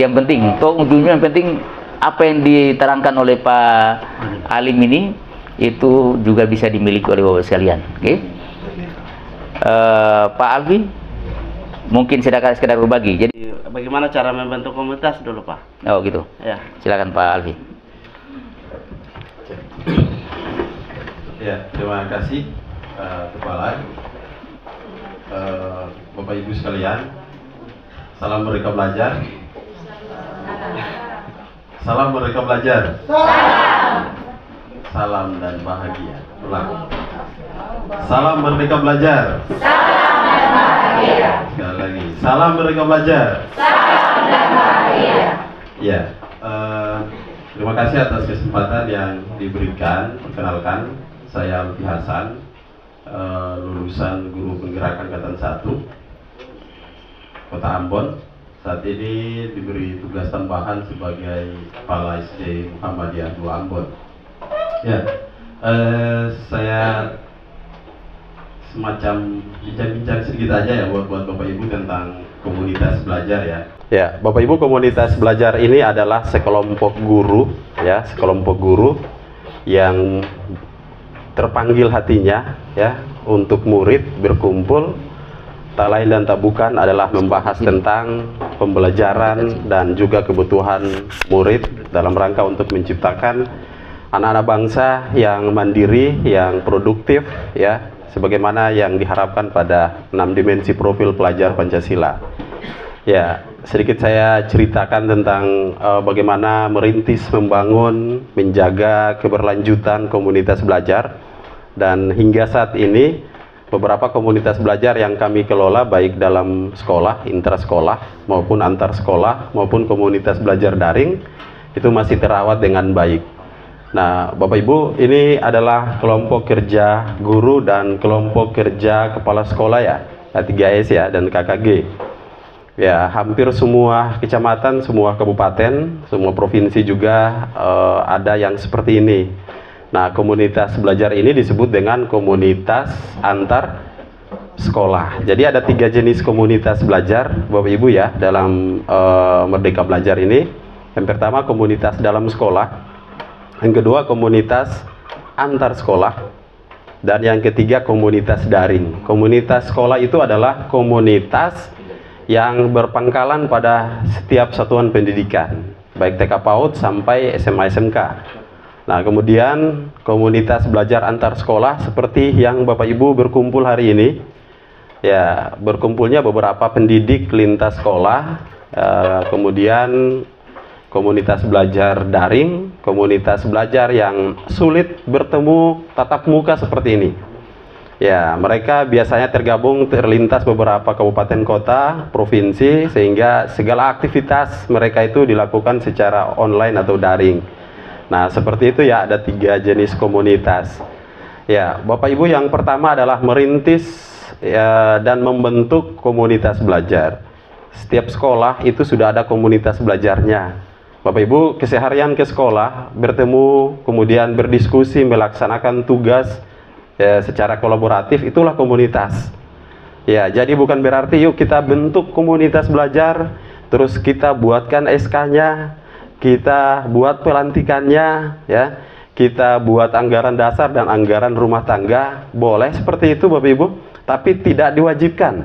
Yang penting toh ujungnya yang penting apa yang diterangkan oleh Pak Alim ini itu juga bisa dimiliki oleh Bapak sekalian. Oke? Pak Alfi mungkin sekedar berbagi. Jadi bagaimana cara membentuk komunitas dulu, Pak? Oh gitu. Ya. Silakan Pak Alfi. Ya, terima kasih Kepala, Bapak Ibu sekalian. Salam Merdeka Belajar. Salam Merdeka Belajar. Salam dan bahagia. Ulang. Salam Merdeka Belajar. Salam dan bahagia. Sekali lagi. Salam Merdeka Belajar. Salam dan bahagia. Ya, terima kasih atas kesempatan yang diberikan. Perkenalkan, saya Alfi Hasan, lulusan Guru Penggerak Angkatan 1 Kota Ambon. Saat ini diberi tugas tambahan sebagai Kepala SD Muhammadiyah 2 Ambon. Ya, saya semacam bincang-bincang sedikit aja ya buat Bapak Ibu tentang komunitas belajar ya. Ya, Bapak Ibu, komunitas belajar ini adalah sekelompok guru ya, sekelompok guru yang terpanggil hatinya ya untuk murid berkumpul, tak lain dan tak bukan adalah membahas tentang pembelajaran dan juga kebutuhan murid dalam rangka untuk menciptakan anak-anak bangsa yang mandiri, yang produktif ya, sebagaimana yang diharapkan pada 6 dimensi profil pelajar Pancasila. Ya, sedikit saya ceritakan tentang bagaimana merintis, membangun, menjaga keberlanjutan komunitas belajar. Dan hingga saat ini beberapa komunitas belajar yang kami kelola baik dalam sekolah, intrasekolah maupun antar sekolah maupun komunitas belajar daring itu masih terawat dengan baik. Nah, Bapak Ibu, ini adalah kelompok kerja guru dan kelompok kerja kepala sekolah ya, K3S ya, dan KKG. Ya, hampir semua kecamatan, semua kabupaten, semua provinsi juga ada yang seperti ini. Nah, komunitas belajar ini disebut dengan komunitas antar sekolah. Jadi ada 3 jenis komunitas belajar, Bapak Ibu ya, dalam Merdeka Belajar ini. Yang pertama komunitas dalam sekolah. Yang kedua komunitas antar sekolah, dan yang ketiga komunitas daring. Komunitas sekolah itu adalah komunitas yang berpangkalan pada setiap satuan pendidikan, baik TK PAUD sampai SMA SMK. Nah, kemudian komunitas belajar antar sekolah seperti yang Bapak Ibu berkumpul hari ini. Ya, berkumpulnya beberapa pendidik lintas sekolah, kemudian komunitas belajar daring, komunitas belajar yang sulit bertemu tatap muka seperti ini. Ya, mereka biasanya terlintas beberapa kabupaten kota, provinsi, sehingga segala aktivitas mereka itu dilakukan secara online atau daring. Nah, seperti itu ya, ada 3 jenis komunitas. Ya, Bapak Ibu, yang pertama adalah merintis ya, dan membentuk komunitas belajar. Setiap sekolah itu sudah ada komunitas belajarnya. Bapak Ibu keseharian ke sekolah, bertemu, kemudian berdiskusi, melaksanakan tugas ya, secara kolaboratif, itulah komunitas. Ya, jadi bukan berarti yuk kita bentuk komunitas belajar, terus kita buatkan SK-nya, kita buat pelantikannya, ya, kita buat anggaran dasar dan anggaran rumah tangga, boleh seperti itu Bapak Ibu, tapi tidak diwajibkan.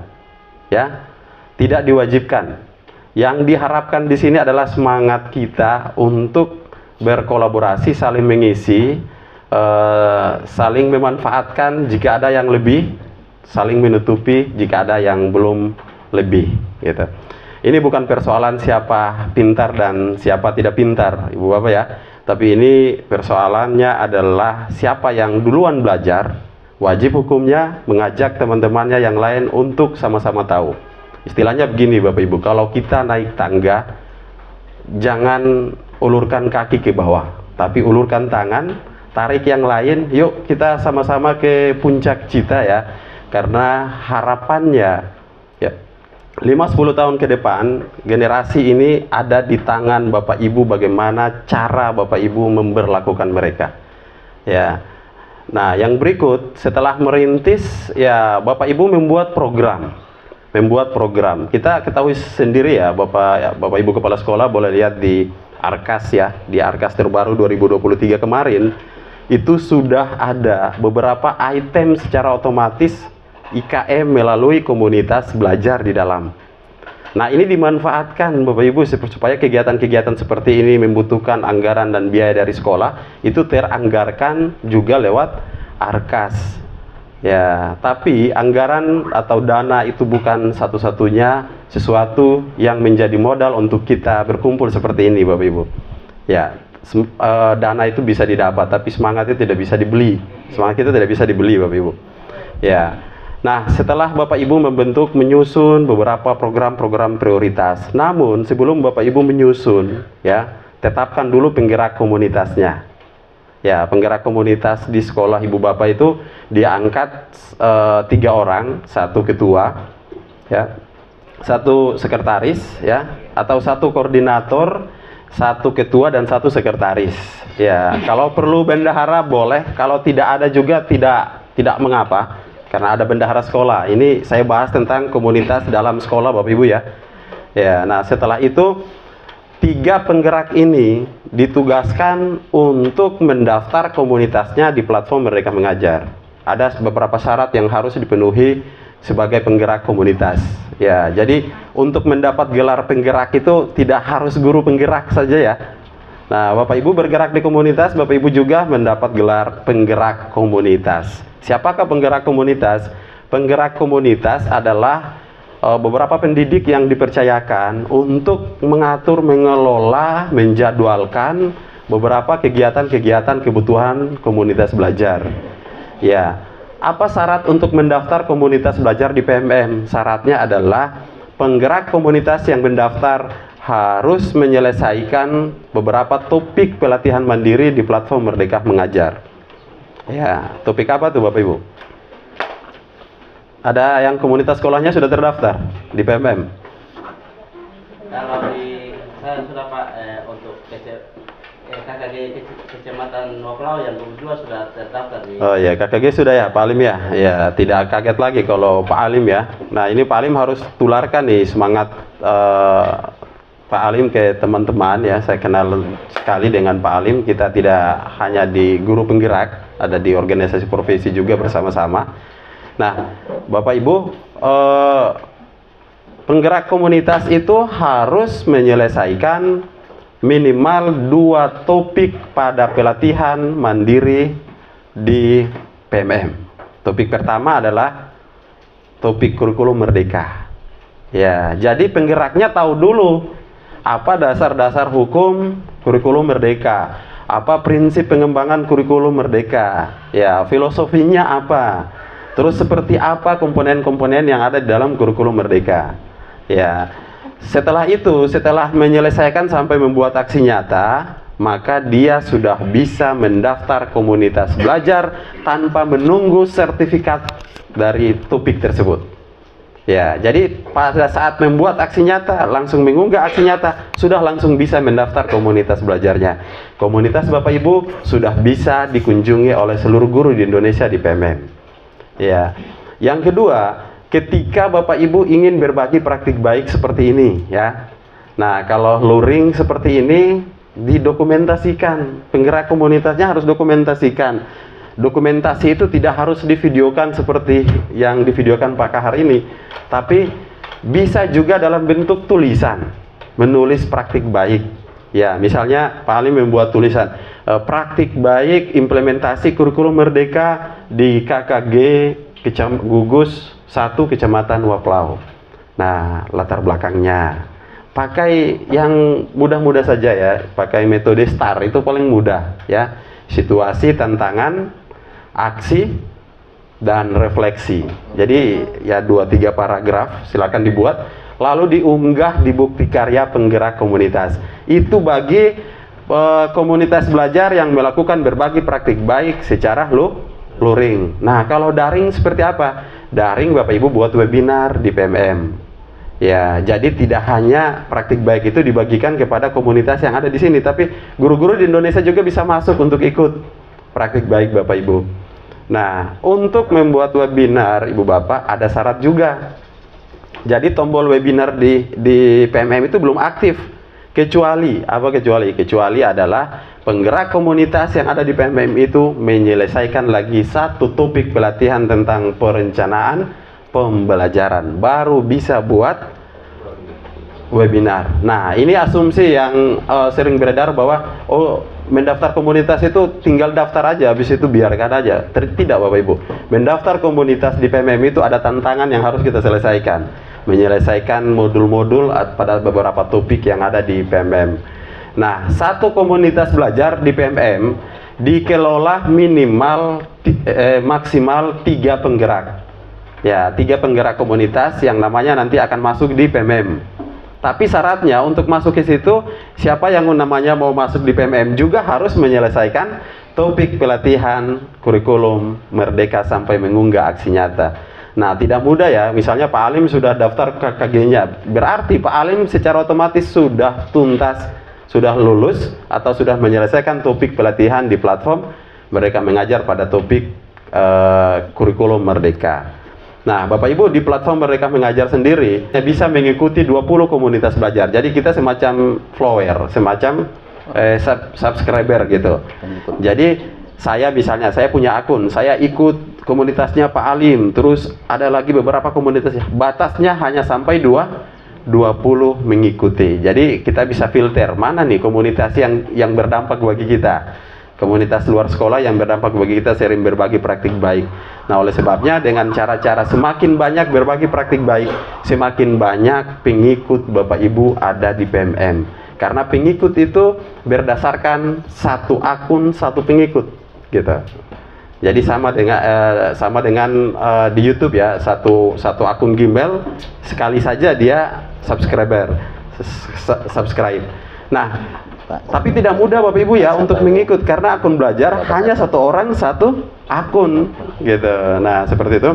Ya, tidak diwajibkan. Yang diharapkan di sini adalah semangat kita untuk berkolaborasi, saling mengisi, saling memanfaatkan jika ada yang lebih, saling menutupi jika ada yang belum lebih, gitu. Ini bukan persoalan siapa pintar dan siapa tidak pintar, Ibu Bapak ya. Tapi ini persoalannya adalah siapa yang duluan belajar, wajib hukumnya mengajak teman-temannya yang lain untuk sama-sama tahu. Istilahnya begini Bapak Ibu, kalau kita naik tangga, jangan ulurkan kaki ke bawah, tapi ulurkan tangan, tarik yang lain, yuk kita sama-sama ke puncak cita ya. Karena harapannya ya, 5-10 tahun ke depan, generasi ini ada di tangan Bapak Ibu, bagaimana cara Bapak Ibu memperlakukan mereka. Ya. Nah, yang berikut setelah merintis ya Bapak Ibu membuat program. Kita ketahui sendiri ya, Bapak Ibu kepala sekolah boleh lihat di Arkas ya, di Arkas terbaru 2023 kemarin itu sudah ada beberapa item secara otomatis IKM melalui komunitas belajar di dalam. Nah, ini dimanfaatkan Bapak Ibu supaya kegiatan-kegiatan seperti ini membutuhkan anggaran dan biaya dari sekolah, itu teranggarkan juga lewat Arkas. Ya, tapi anggaran atau dana itu bukan satu-satunya sesuatu yang menjadi modal untuk kita berkumpul seperti ini Bapak Ibu. Ya, dana itu bisa didapat, tapi semangat itu tidak bisa dibeli. Semangat itu tidak bisa dibeli Bapak Ibu. Ya. Nah, setelah Bapak Ibu menyusun beberapa program-program prioritas. Namun, sebelum Bapak Ibu menyusun, ya, tetapkan dulu penggerak komunitasnya. Ya, penggerak komunitas di sekolah Ibu Bapak itu diangkat 3 orang, 1 ketua, ya, 1 sekretaris, ya, atau 1 koordinator, 1 ketua dan 1 sekretaris. Ya, kalau perlu bendahara boleh, kalau tidak ada juga tidak mengapa. Karena ada bendahara sekolah. Ini saya bahas tentang komunitas dalam sekolah Bapak Ibu ya. Ya, nah setelah itu 3 penggerak ini ditugaskan untuk mendaftar komunitasnya di platform Merdeka Mengajar. Ada beberapa syarat yang harus dipenuhi sebagai penggerak komunitas. Ya, jadi untuk mendapat gelar penggerak itu tidak harus guru penggerak saja ya. Nah, Bapak Ibu bergerak di komunitas, Bapak Ibu juga mendapat gelar penggerak komunitas. Siapakah penggerak komunitas? Penggerak komunitas adalah beberapa pendidik yang dipercayakan untuk mengatur, mengelola, menjadwalkan beberapa kegiatan-kegiatan kebutuhan komunitas belajar. Ya, apa syarat untuk mendaftar komunitas belajar di PMM? Syaratnya adalah penggerak komunitas yang mendaftar harus menyelesaikan beberapa topik pelatihan mandiri di platform Merdeka Mengajar. Ya, topik apa tuh Bapak Ibu? Ada yang komunitas sekolahnya sudah terdaftar di PMM? Kalau saya sudah Pak, untuk KKG Kecamatan Waplau yang kedua sudah terdaftar di... Oh ya, KKG sudah ya, Pak Alim ya? Ya, tidak kaget lagi kalau Pak Alim ya. Nah, ini Pak Alim harus tularkan nih semangat Pak Alim ke teman-teman ya. Saya kenal sekali dengan Pak Alim. Kita tidak hanya di guru penggerak, ada di organisasi profesi juga bersama-sama. Nah, Bapak Ibu, penggerak komunitas itu harus menyelesaikan minimal 2 topik pada pelatihan mandiri di PMM. Topik pertama adalah topik kurikulum merdeka. Ya, jadi penggeraknya tahu dulu apa dasar-dasar hukum kurikulum merdeka, apa prinsip pengembangan kurikulum merdeka, ya, filosofinya apa, terus seperti apa komponen-komponen yang ada di dalam kurikulum merdeka. Ya, setelah itu, setelah menyelesaikan sampai membuat aksi nyata, maka dia sudah bisa mendaftar komunitas belajar tanpa menunggu sertifikat dari topik tersebut. Ya, jadi pada saat membuat aksi nyata, langsung mengunggah aksi nyata, sudah langsung bisa mendaftar komunitas belajarnya. Komunitas Bapak Ibu sudah bisa dikunjungi oleh seluruh guru di Indonesia di PMM. Ya, yang kedua, ketika Bapak Ibu ingin berbagi praktik baik seperti ini, ya. Nah, kalau luring seperti ini, didokumentasikan. Penggerak komunitasnya harus dokumentasikan. Dokumentasi itu tidak harus divideokan seperti yang divideokan Pak Kahar ini, tapi bisa juga dalam bentuk tulisan, menulis praktik baik. Ya, misalnya Pak Alim membuat tulisan praktik baik implementasi kurikulum merdeka di KKG Gugus 1 Kecamatan Waplau. Nah, latar belakangnya pakai yang mudah-mudah saja ya, pakai metode STAR itu paling mudah ya. Situasi, tantangan, aksi, dan refleksi. Jadi ya 2-3 paragraf silakan dibuat, lalu diunggah di bukti karya penggerak komunitas. Itu bagi komunitas belajar yang melakukan berbagi praktik baik secara luring. Nah, kalau daring seperti apa? Daring Bapak Ibu buat webinar di PMM. Ya, jadi tidak hanya praktik baik itu dibagikan kepada komunitas yang ada di sini, tapi guru-guru di Indonesia juga bisa masuk untuk ikut praktik baik Bapak Ibu. Nah, untuk membuat webinar Ibu Bapak ada syarat juga. Jadi tombol webinar di PMM itu belum aktif. Kecuali adalah penggerak komunitas yang ada di PMM itu menyelesaikan lagi satu topik pelatihan tentang perencanaan pembelajaran, baru bisa buat webinar. Nah, ini asumsi yang sering beredar bahwa mendaftar komunitas itu tinggal daftar aja, habis itu biarkan aja. Tidak Bapak Ibu, mendaftar komunitas di PMM itu ada tantangan yang harus kita selesaikan, menyelesaikan modul-modul pada beberapa topik yang ada di PMM. Nah, satu komunitas belajar di PMM dikelola maksimal 3 penggerak. Ya, 3 penggerak komunitas yang namanya nanti akan masuk di PMM. Tapi syaratnya untuk masuk ke situ, siapa yang namanya mau masuk di PMM juga harus menyelesaikan topik pelatihan kurikulum merdeka sampai mengunggah aksi nyata. Nah, tidak mudah ya. Misalnya Pak Alim sudah daftar KKG-nya, berarti Pak Alim secara otomatis sudah tuntas, sudah lulus atau sudah menyelesaikan topik pelatihan di platform mereka mengajar pada topik kurikulum merdeka. Nah, Bapak Ibu di platform mereka mengajar sendiri bisa mengikuti 20 komunitas belajar. Jadi kita semacam follower, semacam subscriber gitu. Jadi saya misalnya, saya punya akun, saya ikut komunitasnya Pak Alim, terus ada lagi beberapa komunitasnya. Batasnya hanya sampai 20 mengikuti. Jadi kita bisa filter mana nih komunitas yang berdampak bagi kita. Komunitas luar sekolah yang berdampak bagi kita, sering berbagi praktik baik. Nah, oleh sebabnya dengan cara-cara semakin banyak berbagi praktik baik, semakin banyak pengikut Bapak Ibu ada di PMM. Karena pengikut itu berdasarkan satu akun, satu pengikut gitu. Jadi sama dengan di YouTube ya, satu akun Gmail sekali saja dia subscribe. Nah, tapi tidak mudah Bapak Ibu ya untuk mengikut, karena akun belajar hanya satu orang satu akun gitu. Nah, seperti itu.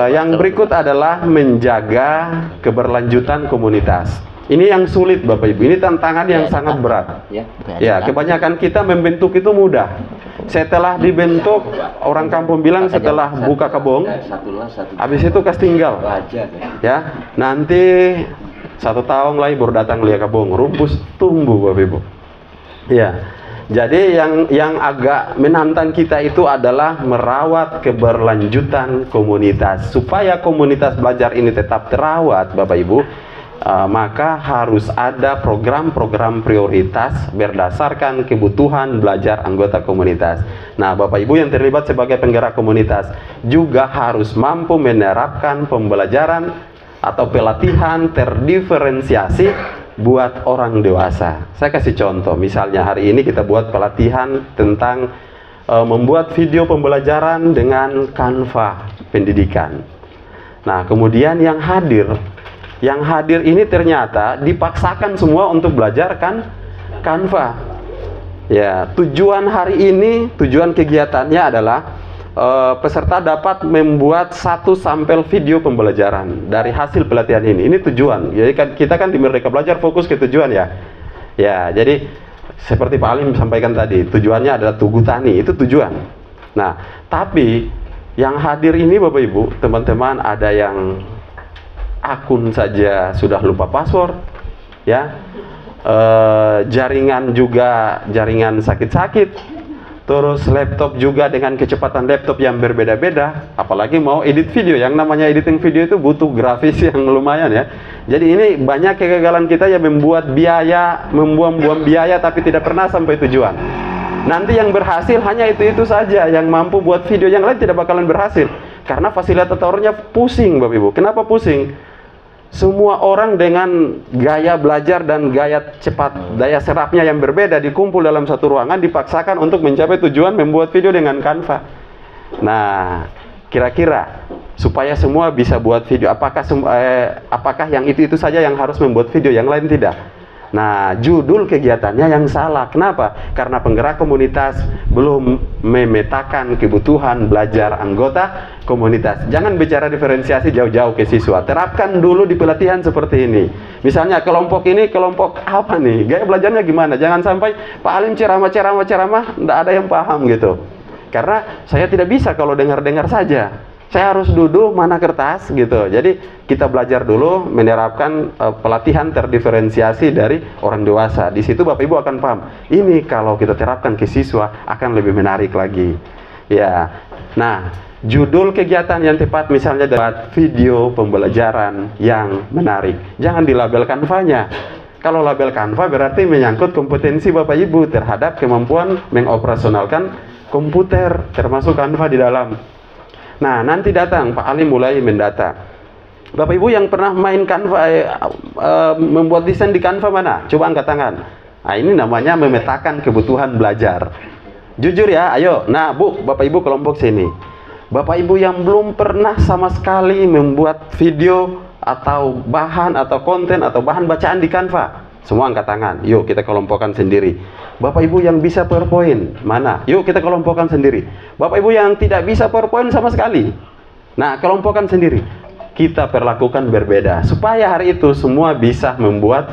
Yang berikut adalah menjaga keberlanjutan komunitas. Ini yang sulit Bapak Ibu, ini tantangan yang sangat berat. Ya, kebanyakan kita membentuk itu mudah. Setelah dibentuk, orang kampung bilang setelah buka kebun, habis itu kas tinggal. Ya, nanti 1 tahun lagi baru datang lihat kebun, rumpus tumbuh Bapak Ibu. Ya, jadi yang agak menantang kita itu adalah merawat keberlanjutan komunitas. Supaya komunitas belajar ini tetap terawat Bapak Ibu, maka harus ada program-program prioritas berdasarkan kebutuhan belajar anggota komunitas. Nah, Bapak Ibu yang terlibat sebagai penggerak komunitas juga harus mampu menerapkan pembelajaran atau pelatihan terdiferensiasi buat orang dewasa. Saya kasih contoh, misalnya hari ini kita buat pelatihan tentang membuat video pembelajaran dengan Canva pendidikan. Nah, kemudian yang hadir ini ternyata dipaksakan semua untuk belajar Canva. Ya, tujuan hari ini, tujuan kegiatannya adalah peserta dapat membuat 1 sampel video pembelajaran dari hasil pelatihan ini. Ini tujuan. Jadi kita kan di Merdeka Belajar fokus ke tujuan ya. Ya, jadi seperti Pak Alim sampaikan tadi, tujuannya adalah Tugu Tani, itu tujuan. Nah, tapi yang hadir ini Bapak Ibu, teman-teman, ada yang akun saja sudah lupa password, ya. Jaringan juga jaringan sakit-sakit. Terus laptop juga dengan kecepatan laptop yang berbeda-beda. Apalagi mau edit video, yang namanya editing video itu butuh grafis yang lumayan ya. Jadi ini banyak kegagalan kita yang membuat biaya, membuang-buang biaya tapi tidak pernah sampai tujuan. Nanti yang berhasil hanya itu-itu saja, yang mampu buat video, yang lain tidak bakalan berhasil. Karena fasilitatornya pusing Bapak Ibu. Kenapa pusing? Semua orang dengan gaya belajar dan gaya cepat, daya serapnya yang berbeda dikumpul dalam satu ruangan, dipaksakan untuk mencapai tujuan membuat video dengan Canva. Nah, kira-kira supaya semua bisa buat video, apakah yang itu saja yang harus membuat video, yang lain tidak? Nah, judul kegiatannya yang salah. Kenapa? Karena penggerak komunitas belum memetakan kebutuhan belajar anggota komunitas. Jangan bicara diferensiasi jauh-jauh ke siswa. Terapkan dulu di pelatihan seperti ini. Misalnya kelompok ini kelompok apa nih? Gaya belajarnya gimana? Jangan sampai Pak Alim ceramah, tidak ada yang paham gitu. Karena saya tidak bisa kalau dengar-dengar saja. Saya harus duduk, mana kertas gitu. Jadi kita belajar dulu menerapkan pelatihan terdiferensiasi dari orang dewasa. Di situ Bapak Ibu akan paham. Ini kalau kita terapkan ke siswa akan lebih menarik lagi. Ya. Nah, judul kegiatan yang tepat misalnya dapat video pembelajaran yang menarik. Jangan dilabel Canva-nya. Kalau label Canva berarti menyangkut kompetensi Bapak Ibu terhadap kemampuan mengoperasionalkan komputer, termasuk Canva di dalam. Nah, nanti datang Pak Ali mulai mendata. Bapak Ibu yang pernah main Canva, membuat desain di Canva mana? Coba angkat tangan. Nah, ini namanya memetakan kebutuhan belajar. Jujur ya, ayo. Nah, Bu, Bapak Ibu kelompok sini. Bapak Ibu yang belum pernah sama sekali membuat video atau bahan atau konten atau bahan bacaan di Canva. Semua angkat tangan. Yuk kita kelompokkan sendiri. Bapak Ibu yang bisa PowerPoint, mana? Yuk kita kelompokkan sendiri. Bapak Ibu yang tidak bisa PowerPoint sama sekali. Nah, kelompokkan sendiri. Kita perlakukan berbeda. Supaya hari itu semua bisa membuat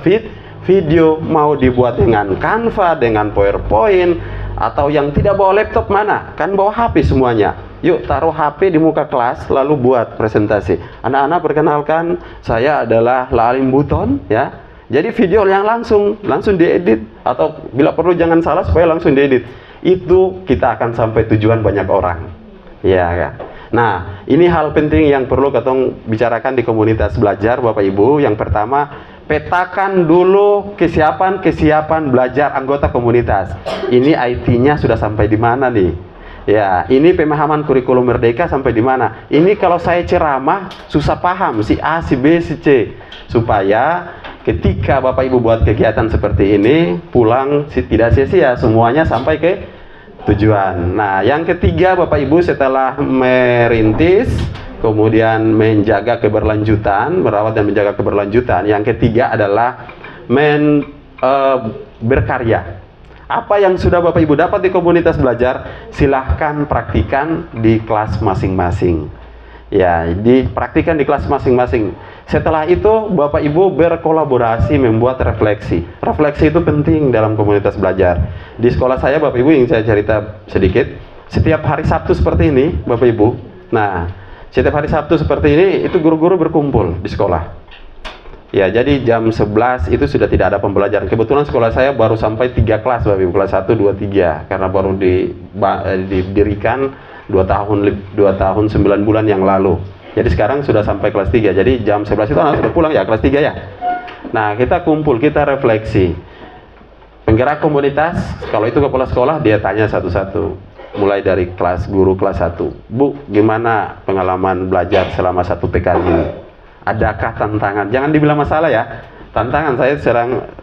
video. Mau dibuat dengan Canva, dengan PowerPoint, atau yang tidak bawa laptop mana? Kan bawa HP semuanya. Yuk taruh HP di muka kelas, lalu buat presentasi. Anak-anak perkenalkan, saya adalah Laalim Buton, ya. Jadi video yang langsung diedit, atau bila perlu jangan salah supaya langsung diedit. Itu kita akan sampai tujuan banyak orang. Ya, ya. Nah, ini hal penting yang perlu ketong bicarakan di komunitas belajar Bapak Ibu. Yang pertama, petakan dulu kesiapan belajar anggota komunitas. Ini IT-nya sudah sampai di mana nih? Ya, ini pemahaman kurikulum merdeka sampai di mana? Ini kalau saya ceramah susah paham si A, si B, si C. Supaya ketika Bapak Ibu buat kegiatan seperti ini, pulang tidak sia-sia, semuanya sampai ke tujuan. Nah, yang ketiga Bapak Ibu setelah merintis, kemudian menjaga keberlanjutan, merawat dan menjaga keberlanjutan. Yang ketiga adalah berkarya. Apa yang sudah Bapak Ibu dapat di komunitas belajar, silahkan praktikan di kelas masing-masing. Ya, dipraktikan di kelas masing-masing. Setelah itu Bapak Ibu berkolaborasi membuat refleksi. Refleksi itu penting dalam komunitas belajar. Di sekolah saya Bapak Ibu, yang saya cerita sedikit, setiap hari Sabtu seperti ini Bapak Ibu. Nah, setiap hari Sabtu seperti ini itu guru-guru berkumpul di sekolah. Ya, jadi jam 11 itu sudah tidak ada pembelajaran. Kebetulan sekolah saya baru sampai 3 kelas Bapak Ibu, kelas 1, 2, 3, karena baru didirikan 2 tahun 9 bulan yang lalu. Jadi sekarang sudah sampai kelas 3. Jadi jam 11 itu anak sudah pulang ya, kelas 3 ya. Nah, kita kumpul, kita refleksi. Penggerak komunitas, kalau itu kepala sekolah, dia tanya satu-satu. Mulai dari kelas guru kelas 1. Bu, gimana pengalaman belajar selama 1 pekan ini? Adakah tantangan? Jangan dibilang masalah ya. Tantangan,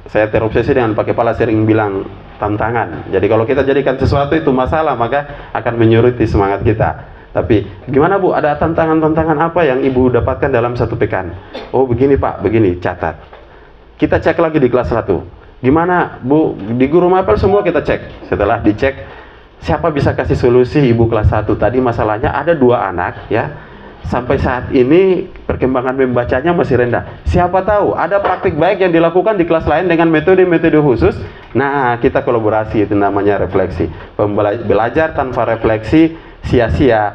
saya terobsesi dengan Pak Kepala sering bilang tantangan. Jadi kalau kita jadikan sesuatu itu masalah, maka akan menyuruti semangat kita. Tapi gimana Bu, ada tantangan-tantangan apa yang Ibu dapatkan dalam 1 pekan? Oh begini Pak, begini, catat. Kita cek lagi di kelas 1. Gimana Bu, di guru mapel semua kita cek. Setelah dicek, siapa bisa kasih solusi Ibu kelas 1? Tadi masalahnya ada 2 anak ya. Sampai saat ini perkembangan membacanya masih rendah. Siapa tahu ada praktik baik yang dilakukan di kelas lain dengan metode-metode khusus. Nah, kita kolaborasi, itu namanya refleksi. Belajar tanpa refleksi sia-sia.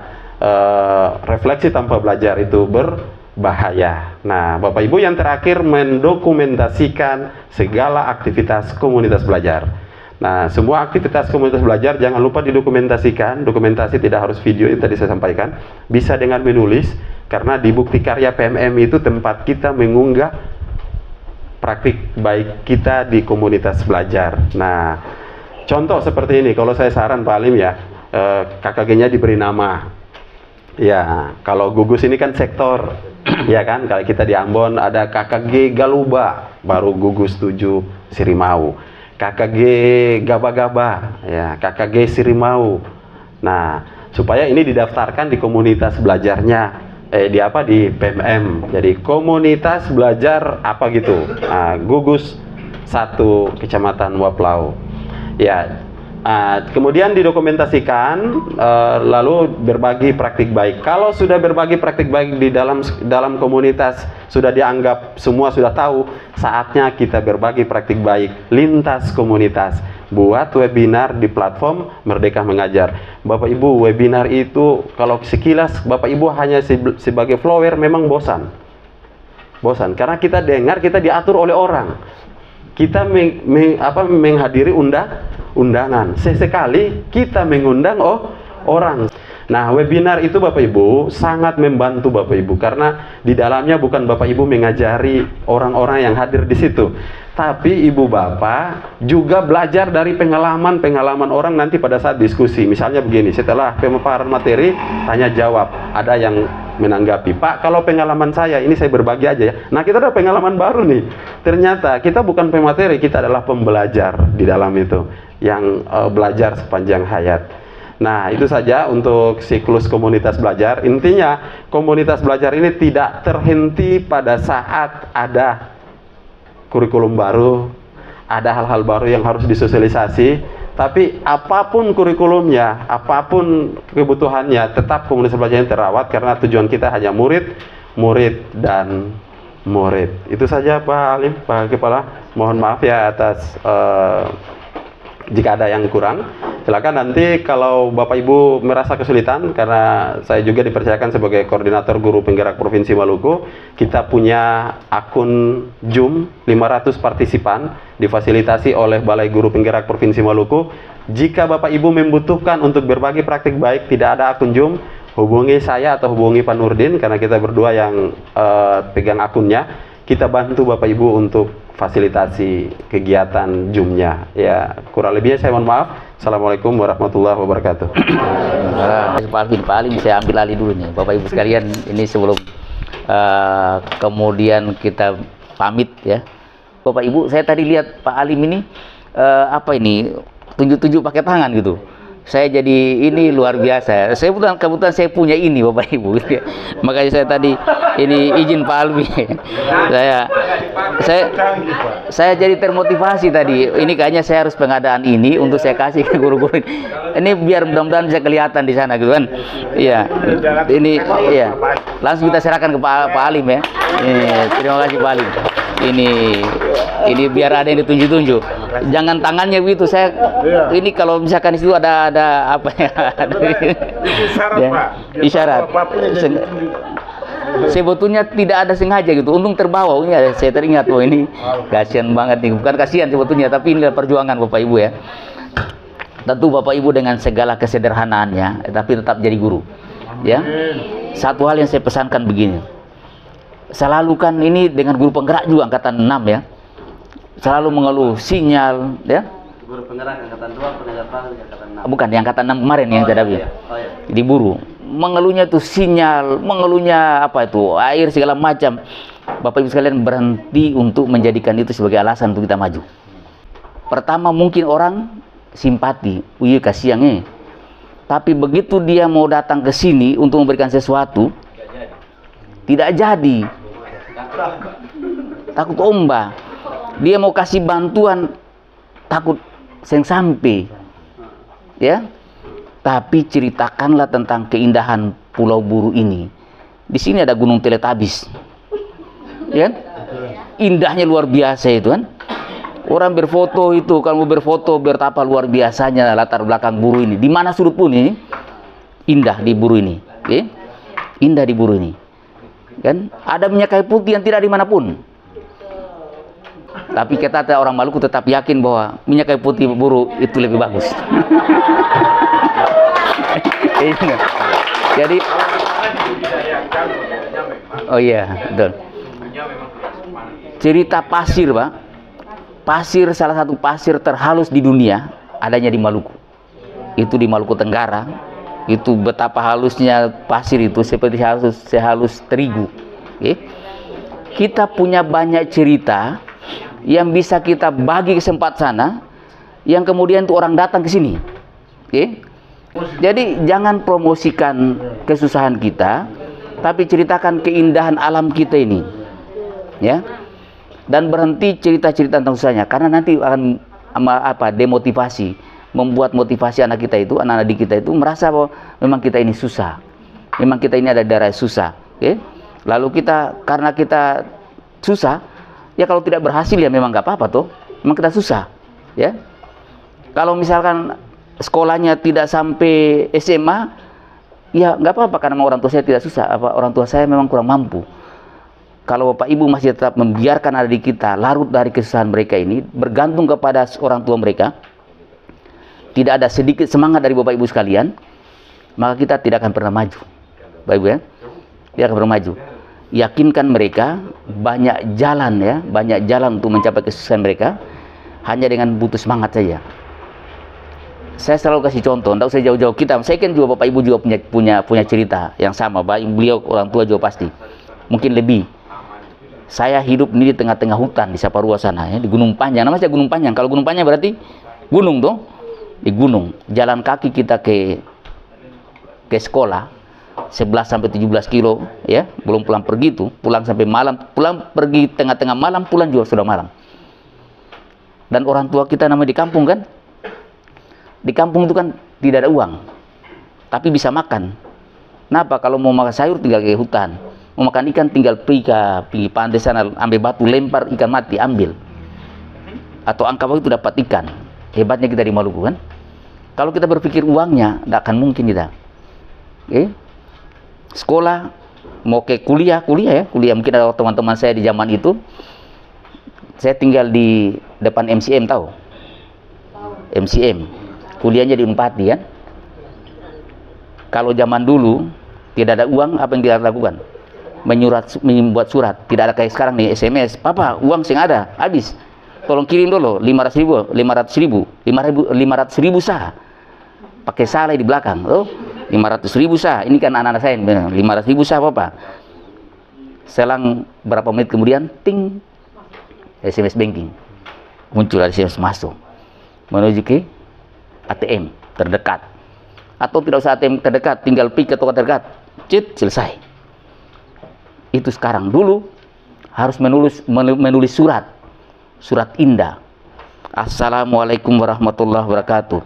Refleksi tanpa belajar itu bahaya. Nah, Bapak Ibu, yang terakhir mendokumentasikan segala aktivitas komunitas belajar. Nah, semua aktivitas komunitas belajar jangan lupa didokumentasikan. Dokumentasi tidak harus video, itu tadi saya sampaikan. Bisa dengan menulis, karena di Bukti Karya PMM itu tempat kita mengunggah praktik baik kita di komunitas belajar. Nah, contoh seperti ini, kalau saya saran Pak Alim ya, KKG-nya diberi nama. Ya, kalau gugus ini kan sektor, ya kan? Kalau kita di Ambon ada KKG Galuba, baru gugus 7 Sirimau. KKG Gaba-Gaba, ya, KKG Sirimau. Nah, supaya ini didaftarkan di komunitas belajarnya, di PMM. Jadi komunitas belajar apa gitu. Nah, gugus 1 Kecamatan Waplau. Ya. Kemudian didokumentasikan, lalu berbagi praktik baik. Kalau sudah berbagi praktik baik di dalam komunitas, sudah dianggap semua sudah tahu, saatnya kita berbagi praktik baik lintas komunitas. Buat webinar di platform Merdeka Mengajar. Bapak Ibu, webinar itu kalau sekilas Bapak Ibu hanya sebagai follower memang bosan. Bosan, karena kita dengar, kita diatur oleh orang. Kita menghadiri undangan. Sesekali kita mengundang orang. Nah, webinar itu Bapak Ibu sangat membantu Bapak Ibu, karena di dalamnya bukan Bapak Ibu mengajari orang-orang yang hadir di situ, tapi Ibu Bapak juga belajar dari pengalaman orang nanti pada saat diskusi. Misalnya begini, setelah pemaparan materi, tanya jawab, ada yang menanggapi, Pak, kalau pengalaman saya ini saya berbagi aja ya. Nah, kita ada pengalaman baru nih. Ternyata kita bukan pemateri, kita adalah pembelajar di dalam itu, yang belajar sepanjang hayat. Nah, itu saja untuk siklus komunitas belajar. Intinya, komunitas belajar ini tidak terhenti pada saat ada kurikulum baru, ada hal-hal baru yang harus disosialisasi. Tapi apapun kurikulumnya, apapun kebutuhannya, tetap komunitas belajar ini terawat, karena tujuan kita hanya murid, dan murid. Itu saja Pak Alim, Pak Kepala. Mohon maaf ya atas jika ada yang kurang. Silakan nanti kalau Bapak Ibu merasa kesulitan, karena saya juga dipercayakan sebagai koordinator guru penggerak Provinsi Maluku, kita punya akun Zoom 500 partisipan difasilitasi oleh Balai Guru Penggerak Provinsi Maluku. Jika Bapak Ibu membutuhkan untuk berbagi praktik baik, tidak ada akun Zoom, hubungi saya atau hubungi Pak Nurdin, karena kita berdua yang pegang akunnya. Kita bantu Bapak Ibu untuk fasilitasi kegiatan Zoom-nya. Ya, kurang lebihnya saya mohon maaf. Assalamualaikum warahmatullahi wabarakatuh. Pak Alim, saya ambil alih dulu nih, Bapak Ibu sekalian. Ini sebelum kemudian kita pamit ya, Bapak Ibu, saya tadi lihat Pak Alim ini tunjuk-tunjuk pakai tangan gitu. Saya jadi ini luar biasa. Saya kebetulan saya punya ini Bapak Ibu. Makanya saya tadi ini izin Pak Alwi. saya jadi termotivasi tadi. Ini kayaknya saya harus pengadaan ini untuk saya kasih ke guru-guru. Ini biar mudah-mudahan bisa kelihatan di sana gitu kan. Iya. Ini iya. Langsung kita serahkan ke Pak Alim ya. Terima kasih Pak Alim. Ini biar ada yang ditunjuk-tunjuk. Jangan tangannya begitu. Saya ini kalau misalkan di situ ada apa ya? Isyarat, ya, Pak. Isyarat. Sebetulnya tidak ada sengaja gitu. Untung terbawa. Ini saya teringat, ini kasihan banget nih. Bukan kasihan sebetulnya, tapi ini perjuangan Bapak Ibu ya. Tentu Bapak Ibu dengan segala kesederhanaannya, tapi tetap jadi guru. Ya. Satu hal yang saya pesankan begini. Selalu kan ini dengan guru penggerak juga angkatan 6 ya. Selalu mengeluh sinyal ya. Guru penggerak angkatan 2, pengajar baru angkatan 6. Bukan, di angkatan 6 kemarin yang tadi. Iya. Di buru. Mengeluhnya itu sinyal, mengeluhnya apa itu, air segala macam. Bapak Ibu sekalian, berhenti untuk menjadikan itu sebagai alasan untuk kita maju. Pertama mungkin orang simpati, wih kasihan Tapi begitu dia mau datang ke sini untuk memberikan sesuatu, tidak jadi. Takut ombak. Dia mau kasih bantuan, takut seng sampai. Ya. Tapi ceritakanlah tentang keindahan Pulau Buru ini. Di sini ada Gunung Teletabis. Ya kan? Indahnya luar biasa itu kan. Orang berfoto itu, kalau mau berfoto betapa luar biasanya latar belakang Buru ini. Di mana sudut pun ini indah di Buru ini. Ya? Indah di Buru ini. kan? Ada minyak kayu putih yang tidak dimanapun. Tapi kita orang Maluku tetap yakin bahwa minyak kayu putih buruk itu lebih bagus. Jadi, oh iya, betul. Cerita pasir, Pak. Pasir, salah satu pasir terhalus di dunia adanya di Maluku. Itu di Maluku Tenggara. Itu betapa halusnya pasir itu, seperti sehalus terigu. Kita punya banyak cerita yang bisa kita bagi ke tempat sana, yang kemudian tuh orang datang ke sini. Jadi jangan promosikan kesusahan kita, tapi ceritakan keindahan alam kita ini, ya. Dan berhenti cerita-cerita tentang susahnya, karena nanti akan demotivasi, membuat motivasi anak kita itu, anak-anak kita itu merasa bahwa memang kita ini susah, memang kita ini ada darah susah. Lalu kita, karena kita susah, ya kalau tidak berhasil ya memang nggak apa-apa tuh, memang kita susah, ya. Kalau misalkan sekolahnya tidak sampai SMA, ya nggak apa-apa, karena orang tua saya tidak susah, orang tua saya memang kurang mampu. Kalau Bapak Ibu masih tetap membiarkan adik kita larut dari kesusahan mereka ini, bergantung kepada orang tua mereka, tidak ada sedikit semangat dari Bapak Ibu sekalian, maka kita tidak akan pernah maju, Bapak Ibu, ya, tidak akan pernah maju. Yakinkan mereka banyak jalan, ya, banyak jalan untuk mencapai kesuksesan mereka, hanya dengan butuh semangat saja. Saya selalu kasih contoh, tidak usah jauh-jauh kita. Saya kan juga Bapak Ibu juga punya cerita yang sama, baik beliau orang tua juga pasti, mungkin lebih. Saya hidup ini di tengah-tengah hutan di Saparua sana, ya, di Gunung Panjang. Namanya Gunung Panjang. Kalau Gunung Panjang berarti gunung tuh, di gunung. Jalan kaki kita ke sekolah 11 sampai 17 kilo, ya, belum pulang pergi tuh, pulang sampai malam, pulang pergi tengah-tengah malam, pulang juga sudah malam. Dan orang tua kita namanya di kampung kan, di kampung itu kan tidak ada uang, tapi bisa makan. Kenapa? Kalau mau makan sayur tinggal ke hutan, mau makan ikan tinggal pergi ke pantai sana, ambil batu, lempar ikan mati, ambil. Atau angka itu dapat ikan. Hebatnya kita di Maluku kan. Kalau kita berpikir uangnya, tidak akan mungkin kita. Sekolah, mau ke kuliah ya, kuliah mungkin ada teman-teman saya di zaman itu. Saya tinggal di depan MCM, tahu? MCM, kuliahnya di Unpati kan. Kalau zaman dulu tidak ada uang, apa yang kita lakukan? Membuat surat. Tidak ada kayak sekarang nih SMS, papa uang sing ada habis, tolong kirim dulu 500 ribu sah, pakai salah di belakang, 500 ribu sah, ini kan anak-anak saya 500 ribu sah papa. Selang berapa menit kemudian, ting, SMS banking muncul, ada SMS masuk, menuju ke ATM terdekat, atau tidak usah ATM terdekat, tinggal pergi ke toko terdekat, cit, selesai. Itu sekarang. Dulu harus menulis surat indah. Assalamualaikum warahmatullahi wabarakatuh.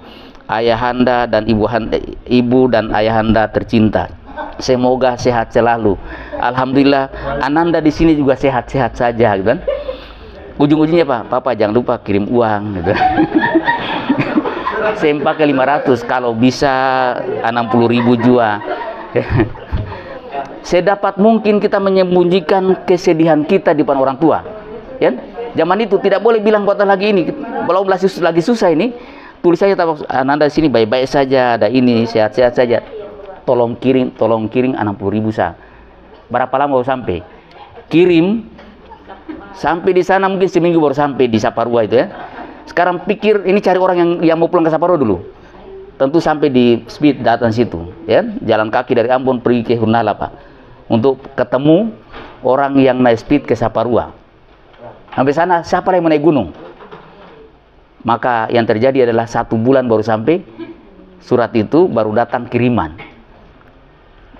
Ayahanda dan ibu dan ayahanda tercinta, semoga sehat selalu. Alhamdulillah, Ananda di sini juga sehat-sehat saja, gitu kan. Ujung-ujungnya papa jangan lupa kirim uang, gitu. Saya pakai 500, kalau bisa 60.000 juga. Sedapat mungkin kita menyembunyikan kesedihan kita di depan orang tua, ya. Zaman itu tidak boleh bilang buat lagi ini, kalau lagi susah ini, tulis saja, Ananda di sini baik-baik saja, ada ini, sehat-sehat saja. Tolong kirim 60.000 sah. Berapa lama baru sampai? Kirim sampai di sana mungkin seminggu baru sampai di Saparua itu, ya. Sekarang pikir ini cari orang yang mau pulang ke Saparua dulu. Tentu sampai di speed datang situ, ya. Jalan kaki dari Ambon pergi ke Hurnala, Pak, untuk ketemu orang yang naik speed ke Saparua. Sampai sana siapa yang menaik gunung? Maka yang terjadi adalah 1 bulan baru sampai surat itu, baru datang kiriman.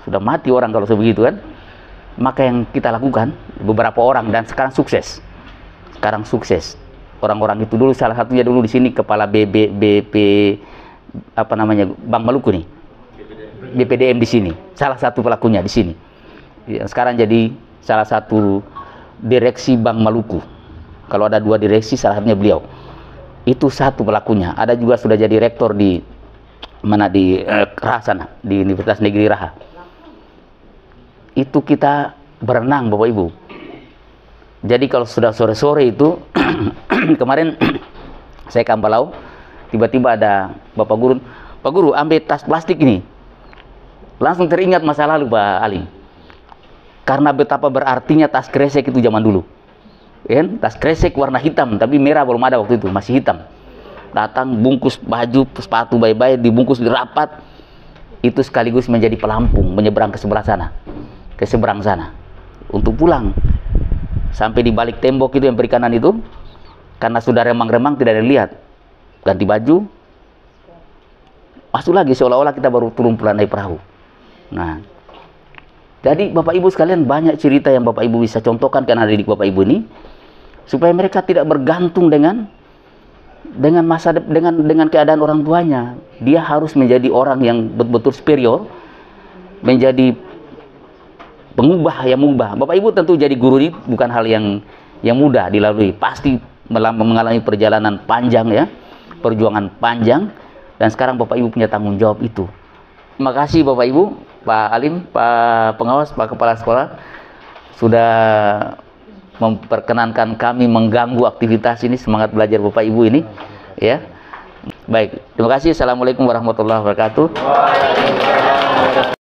Sudah mati orang kalau sebegitu kan. Maka yang kita lakukan beberapa orang, dan sekarang sukses. Sekarang sukses. Orang-orang itu dulu, salah satunya dulu di sini kepala BP apa namanya, Bank Maluku nih, BPDM di sini, salah satu pelakunya di sini. Yang sekarang jadi salah satu direksi Bank Maluku. Kalau ada 2 direksi, salah satunya beliau. Itu satu pelakunya. Ada juga sudah jadi rektor di mana, di Raha sana, di Universitas Negeri Raha. Itu kita berenang Bapak Ibu. Jadi kalau sudah sore-sore itu kemarin saya ke Ampalau, tiba-tiba ada Bapak Guru, Pak Guru ambil tas plastik ini. Langsung teringat masa lalu Pak Alim. Karena betapa berartinya tas kresek itu zaman dulu. Tas kresek warna hitam, tapi merah belum ada waktu itu, masih hitam. Datang bungkus baju, sepatu baik-baik, dibungkus dirapat. Itu sekaligus menjadi pelampung menyeberang ke sebelah sana, ke seberang sana untuk pulang. Sampai di balik tembok itu yang perikanan itu, karena sudah remang-remang tidak ada yang lihat. Ganti baju, masuk lagi seolah-olah kita baru turun pulang naik perahu. Nah, jadi Bapak Ibu sekalian, banyak cerita yang Bapak Ibu bisa contohkan karena didik Bapak Ibu ini, supaya mereka tidak bergantung dengan keadaan orang tuanya. Dia harus menjadi orang yang betul-betul superior, menjadi pengubah yang mengubah. Bapak Ibu tentu jadi guru ini bukan hal yang mudah dilalui. Pasti mengalami perjalanan panjang ya, perjuangan panjang, dan sekarang Bapak Ibu punya tanggung jawab itu. Terima kasih Bapak Ibu, Pak Alim, Pak Pengawas, Pak Kepala Sekolah sudah memperkenankan kami mengganggu aktivitas ini, semangat belajar Bapak Ibu ini ya. Baik, terima kasih. Assalamualaikum warahmatullahi wabarakatuh.